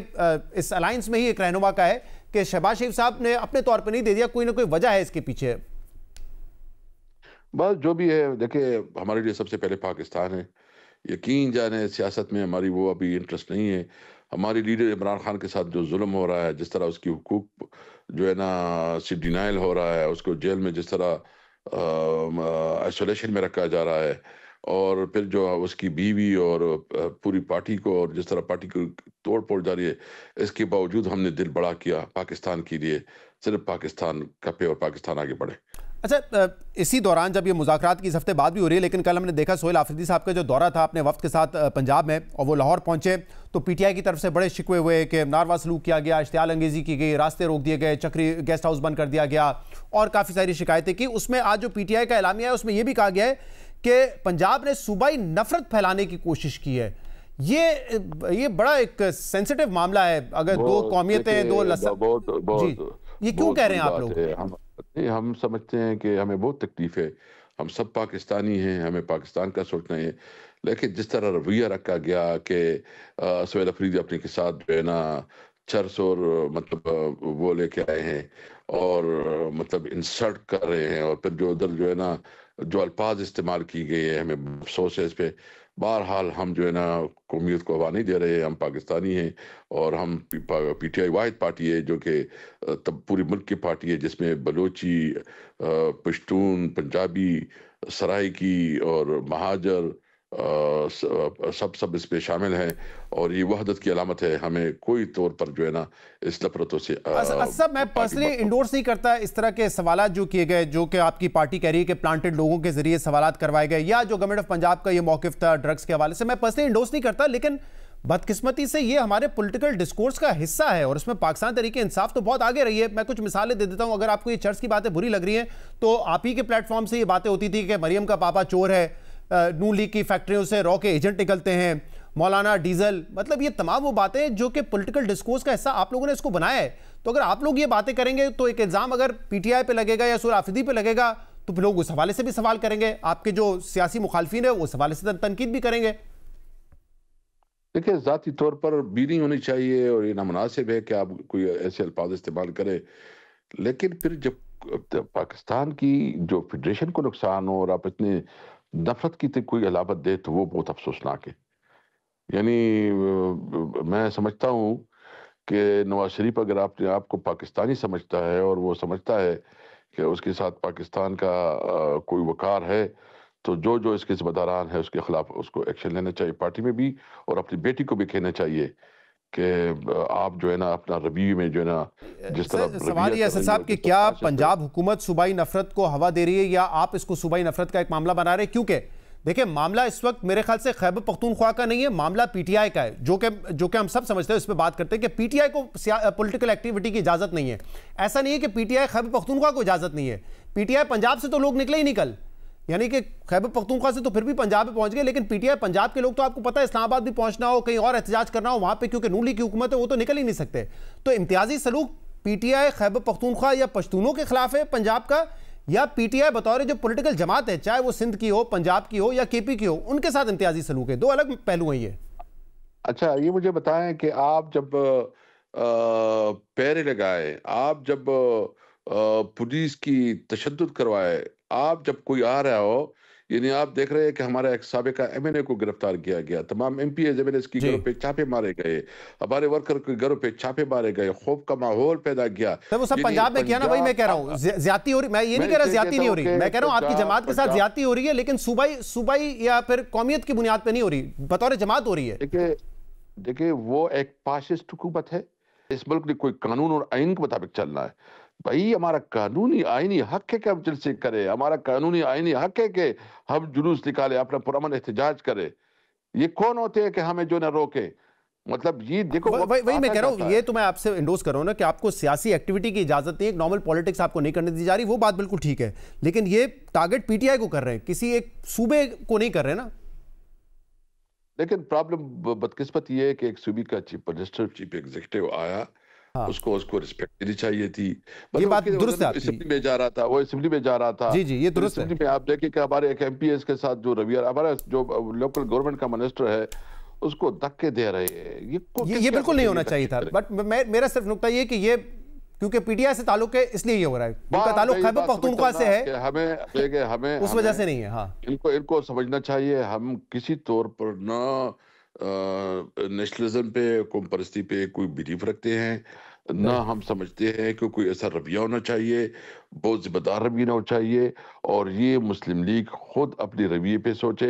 इस अलायंस में ही एक रहनुमा का है कि शहबाज शरीफ साहब ने अपने तौर पर नहीं दे दिया, कोई ना कोई वजह है इसके पीछे। बस जो भी है, देखिए हमारे लिए सबसे पहले पाकिस्तान है। यकीन जाने सियासत में हमारी वो अभी इंटरेस्ट नहीं है। हमारी लीडर इमरान खान के साथ जो जुल्म हो रहा है, जिस तरह उसकी हुकूक जो है ना से डिनाइल हो रहा है, उसको जेल में जिस तरह आइसोलेशन में रखा जा रहा है, और फिर जो उसकी बीवी और पूरी पार्टी को, और जिस तरह पार्टी को तोड़ फोड़ जा रही है, इसके बावजूद हमने दिल बड़ा किया पाकिस्तान के लिए, सिर्फ पाकिस्तान कपे और पाकिस्तान आगे बढ़े। अच्छा, इसी दौरान जब ये मुज़ाकरात की इस हफ्ते बात भी हो रही है, लेकिन कल हमने देखा सोहेल आफरीदी साहब का जो दौरा था अपने वफ्द के साथ पंजाब में, और वो लाहौर पहुंचे तो पीटीआई की तरफ से बड़े शिकवे हुए कि नारवा सलूक किया गया, इश्तियाल अंगेजी की गई, रास्ते रोक दिए गए, चक्री गेस्ट हाउस बंद कर दिया गया, और काफ़ी सारी शिकायतें की। उसमें आज जो पीटीआई का एलामिया है उसमें यह भी कहा गया है कि पंजाब ने सूबाई नफरत फैलाने की कोशिश की है। ये बड़ा एक सेंसिटिव मामला है, अगर 2 कौमियतें, 2 ये क्यों कह रहे हैं आप लोग? हम समझते हैं कि हमें बहुत तकलीफ है, हम सब पाकिस्तानी हैं, हमें पाकिस्तान का सोचना है। लेकिन जिस तरह रवैया रखा गया कि सोहेल अफरीदी अपने के साथ जो है ना चर्च और मतलब वो लेके आए हैं, और मतलब इंसल्ट कर रहे हैं, और फिर जो उधर जो है ना जो अल्फाज इस्तेमाल की गई है, हमें अफसोस है इस पे। बहरहाल हम जो है ना कौमियत को हवा नहीं दे रहे, हम पाकिस्तानी हैं, और हम पीटीआई वाहिद पार्टी है जो कि तब पूरी मुल्क की पार्टी है, जिसमें बलोची, पश्तून, पंजाबी, सराइकी और महाजर सब इसमें शामिल हैं और ये वहदत की अलामत है। हमें कोई तौर पर जो है ना इस नफरतों से सब मैं पर्सनली इंडोर्स नहीं करता इस तरह के सवालात जो किए गए, जो कि आपकी पार्टी कह रही है कि प्लांटेड लोगों के जरिए सवालात करवाए गए, या जो गवर्नमेंट ऑफ पंजाब का ये मौकिफ था ड्रग्स के हवाले से, मैं पर्सनली इंडोर्स नहीं करता। लेकिन बदकिस्मती से ये हमारे पॉलिटिकल डिस्कोर्स का हिस्सा है और इसमें पाकिस्तान तहरीक इंसाफ तो बहुत आगे रही है। मैं कुछ मिसालें दे देता हूं। अगर आपको ये चर्च की बातें बुरी लग रही हैं तो आप ही के प्लेटफॉर्म से ये बातें होती थी कि मरियम का पापा चोर है, नून लीग की फैक्ट्रियों से रॉ के एजेंट निकलते हैं, मौलाना डीजल, मतलब ये तमाम वो बातें जो कि पॉलिटिकल डिस्कोर्स का हिस्सा आप लोगों ने इसको बनाया है। तो अगर आप लोग ये बातें करेंगे तो एक इल्जाम अगर पीटीआई पे लगेगा या सूर आफिदी पे लगेगा तो फिर लोग उस हवाले से भी सवाल करेंगे, आपके जो सियासी मुखालफिन है उस हवाले से तनकीद भी करेंगे। देखिए, ज़ाती तौर पर भी नहीं होनी चाहिए और ये नामुनासिब है कि आप कोई ऐसे अल्फाज इस्तेमाल करें, लेकिन फिर जब पाकिस्तान की जो फेडरेशन को नुकसान हो और आप इतने नफरत की कोई अलामत दे तो वो बहुत अफसोसनाक है। यानी मैं समझता हूँ कि नवाज शरीफ अगर अपने आप को पाकिस्तानी समझता है और वो समझता है कि उसके साथ पाकिस्तान का कोई वकार है, तो जो इसके जिम्मेदारान है उसके खिलाफ उसको एक्शन लेना चाहिए पार्टी में भी, और अपनी बेटी को भी कहना चाहिए कि आप जो है ना अपना रवैये में जो है ना जिस तरह सवाल ये है साहब कि क्या पंजाब हुकूमत सूबाई नफरत को हवा दे रही है या आप इसको सूबाई नफरत का एक मामला बना रहे हैं? क्योंकि देखिए मामला इस वक्त मेरे ख्याल से खैबर पख्तूनख्वा का नहीं है, मामला पीटीआई का है, जो कि हम सब समझते हैं, इस पर बात करते हैं कि पीटीआई को पॉलिटिकल एक्टिविटी की इजाजत नहीं है। ऐसा नहीं है कि पीटीआई खैबर पख्तूनख्वा को इजाजत नहीं है, पीटीआई पंजाब से तो लोग निकले ही निकल, यानी कि खैबर पख्तूनख्वा से तो फिर भी पंजाब में पहुंच गए, लेकिन पीटीआई पंजाब के लोग तो आपको पता है इस्लामाबाद भी पहुंचना हो, कहीं और एहतजाज करना हो वहां पे, क्योंकि नून लीग की हुकूमत है, वो तो निकल ही नहीं सकते। तो इम्तियाजी सलूक पीटीआई खैबर पख्तूनख्वा या पश्तूनों के खिलाफ है पंजाब का, या पीटीआई बतौर जो पॉलिटिकल जमात है, चाहे वो सिंध की हो, पंजाब की हो या केपी की हो, उनके साथ इम्तियाजी सलूक है? दो अलग पहलू हैं ये। अच्छा, ये मुझे बताएं कि आप जब पैरे लगाए, आप जब पुलिस की तशद्दुद करवाए, आप जब कोई आ रहा हो, यानी आप देख रहे हैं कि हमारा एक साबिका एमएनए को गिरफ्तार किया गया, तमाम एमपीएस एमएनएस की घरों पे छापे मारे गए, हमारे वर्कर के घरों पे छापे मारे गए, खौफ का माहौल पैदा किया। तो वो सब पंजाब में किया ना, वही मैं कह रहा हूँ ज्यादती हो रही। मैं ये नहीं कह रहा ज्यादती नहीं हो रही, मैं कह रहा हूँ आपकी जमात के साथ ज्यादती हो रही है, लेकिन सूबाई या फिर कौमियत की बुनियाद पे नहीं हो रही, बतौर जमात हो रही है। देखिए वो एक फाशिस्ट हुकूमत है, इस मुल्क ने कोई कानून और आइन के मुताबिक चलना है। भाई हमारा कानूनी आईनी हक है कि हम जलसे करें, हमारा कानूनी आईनी हक है कि हम जुलूस निकाले, अपना पुरअमन एहतजाज करें। ये कौन होते हैं कि हमें जो ना रोके? मतलब ये देखो वही मैं कह रहा हूँ, ये तो मैं आपसे इंडोर्स कर रहा हूँ ना कि आपको सियासी एक्टिविटी की इजाजत नहीं है, नॉर्मल पॉलिटिक्स आपको नहीं करने दी जा रही, वो बात बिल्कुल ठीक है, लेकिन ये टारगेट पीटीआई को कर रहे हैं, किसी एक सूबे को नहीं कर रहे ना। लेकिन प्रॉब्लम बदकिस्मत ये है कि एक सूबे का चीफ मिनिस्टर, चीफ एग्जीक्यूटिव आया, हाँ। उसको रिस्पेक्ट देनी चाहिए थी। ये बात दुरुस्त है। असेंबली में जा रहा था, वो असेंबली में जा रहा था। जी ये दुरुस्त है। असेंबली में आप देखें कि हमारे एक एमपीएस के साथ जो रवैया, हमारा जो लोकल गवर्नमेंट का मिनिस्टर है उसको धक्के दे रहे हैं, ये बिल्कुल नहीं होना चाहिए था। बट मेरा सिर्फ नुकता ये कि ये क्योंकि पीटीआई से ताल्लुक है इसलिए ये हो रहा है, उनका ताल्लुक खैबर पख्तूनख्वा से है, हमें उस वजह से नहीं है। हाँ, इनको समझना चाहिए, हम किसी तौर पर ना नेशनलिज्म पे, कौम परस्ती पे कोई बिलीफ रखते हैं, ना हम समझते हैं कि कोई ऐसा रवैया होना चाहिए, बहुत जिम्मेदार रवैया होना चाहिए। और ये मुस्लिम लीग खुद अपने रवैये पे सोचे।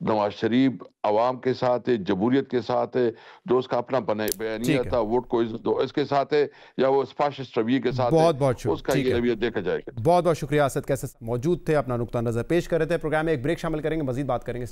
नवाज शरीफ अवाम के साथ है, जमहूरियत के साथ है, जो उसका अपना बयानिया था वोट को इज्जत दो इसके साथ है, या वो फाशिस्ट रवैये के साथ बहुत उसका ये रवैया देखा जाएगा। बहुत बहुत शुक्रिया असद कैसे मौजूद थे, अपना नुक्ता नजर पेश कर रहे थे। प्रोग्राम में एक ब्रेक शामिल करेंगे, मजीद बात करेंगे।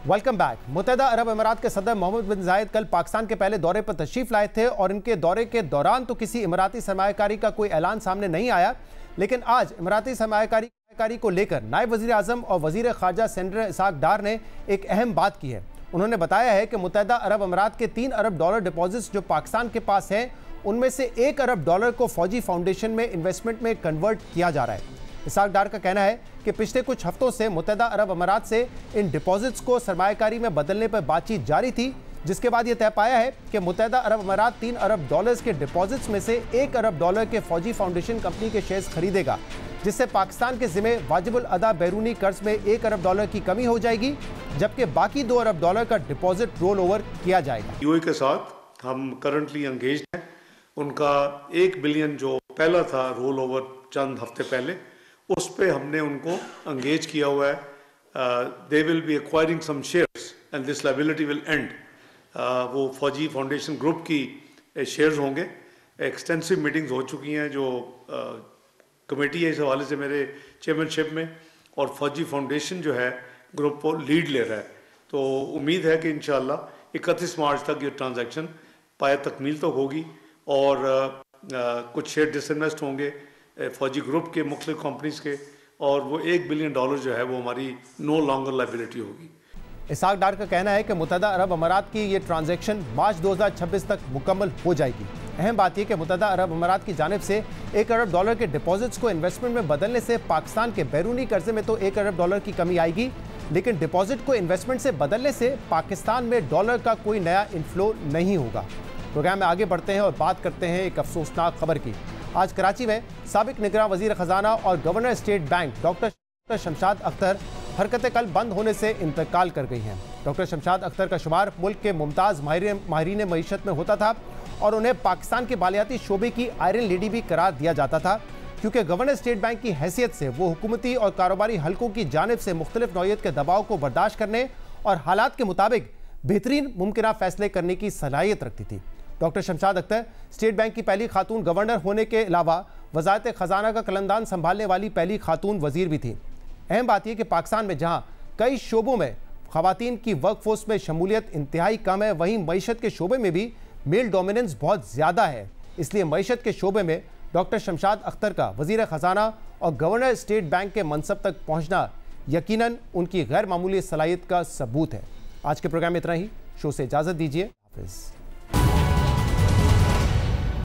Welcome back. मुत्तहिदा अरब अमीरात के सदर मोहम्मद बिन जायद कल पाकिस्तान के पहले दौरे पर तशरीफ लाए थे और इनके दौरे के दौरान तो किसी इमराती सरमायाकारी का कोई ऐलान सामने नहीं आया, लेकिन आज इमराती सरमायाकारी को लेकर नायब वजीर आजम और वजीर खारजा सेनेटर इसाक डार ने एक अहम बात की है। उन्होंने बताया है कि मुत्तहिदा अरब अमीरात के $3 अरब डिपॉजिट्स जो पाकिस्तान के पास हैं, उनमें से $1 अरब को फौजी फाउंडेशन में इन्वेस्टमेंट में कन्वर्ट किया जा रहा है। इसाक डार का कहना है कि पिछले कुछ हफ्तों से मुत्तहिदा अरब अमीरात से इन डिपॉजिट्स को सरमायाकारी में बदलने पर बातचीत जारी थी, जिसके बाद यह तय पाया है कि मुत्तहिदा अरब अमीरात $3 अरब के डिपॉजिट्स में से $1 अरब के फौजी फाउंडेशन कंपनी के शेयर्स खरीदेगा, जिससे पाकिस्तान के जिम्मे वाजिबुल अदा बैरूनी कर्ज में $1 अरब की कमी हो जाएगी, जबकि बाकी $2 अरब का डिपॉजिट रोल ओवर किया जाएगा। यूएई के साथ हम करंटली एंगेज्ड हैं। उनका $1 बिलियन जो पहला था रोल ओवर चंद हफ्ते पहले, उस पे हमने उनको एंगेज किया हुआ है। they will be acquiring some shares and this liability will end. वो फौजी फाउंडेशन ग्रुप की शेयर्स होंगे। एक्सटेंसिव मीटिंग्स हो चुकी हैं, जो कमेटी है इस हवाले से मेरे चेयरमैनशिप में, और फौजी फाउंडेशन जो है ग्रुप को लीड ले रहा है। तो उम्मीद है कि इंशाअल्लाह 31 मार्च तक ये ट्रांजैक्शन पाया तकमील तो होगी और कुछ शेयर डिसइन्वेस्ट होंगे फौजी ग्रुप के मुख्तलिफ कंपनीज के, और वो $1 बिलियन जो है वो हमारी नो लॉन्गर लायबिलिटी होगी। इसाक डार का कहना है कि मुत्तहदा अरब अमारात की ये ट्रांजैक्शन मार्च 2026 तक मुकम्मल हो जाएगी। अहम बात यह कि मुत्तहदा अरब अमारात की जानिब से $1 अरब के डिपॉजिट्स को इन्वेस्टमेंट में बदलने से पाकिस्तान के बैरूनी कर्जे में तो $1 अरब की कमी आएगी, लेकिन डिपॉजिट को इन्वेस्टमेंट से बदलने से पाकिस्तान में डॉलर का कोई नया इनफ्लो नहीं होगा। प्रोग्राम में आगे बढ़ते हैं और बात करते हैं एक अफसोसनाक खबर की। आज कराची में साबिक निगरान वजीर खजाना और governor state bank doctor Shamshad Akhtar हरकत कल बंद होने से इंतकाल कर गई हैं। डॉक्टर शमशाद अख्तर का शुमार मुल्क के मुमताज़ माहिरीन मईशत में होता था और उन्हें पाकिस्तान के बालियाती शोबे की आयरन लेडी भी करार दिया जाता था, क्योंकि गवर्नर स्टेट बैंक की हैसियत से वो हुकूमती और कारोबारी हलकों की जानिब से मुख्तलिफ नौइयत के दबाव को बर्दाश्त करने और हालात के मुताबिक बेहतरीन मुमकिन फैसले करने की सलाहियत रखती थी। Doctor Shamshad Akhtar state bank की पहली खातून गवर्नर होने के अलावा वज़ारत ख़जाना का कलंदान संभालने वाली पहली खातून वज़ीर भी थी। अहम बात यह कि पाकिस्तान में जहाँ कई शोबों में ख़वातीन की वर्कफोर्स में शमूलियत इंतहाई कम है, वहीं मईशत के शोबे में भी मेल डोमिनेंस बहुत ज़्यादा है। इसलिए मईशत के शोबे में डॉक्टर शमशाद अख्तर का वज़ीर ख़जाना और गवर्नर स्टेट बैंक के मनसब तक पहुँचना यकीनन उनकी गैर मामूली सलाहियत का सबूत है। आज के प्रोग्राम में इतना ही। शो से इजाज़त दीजिए। हाफ़िज़।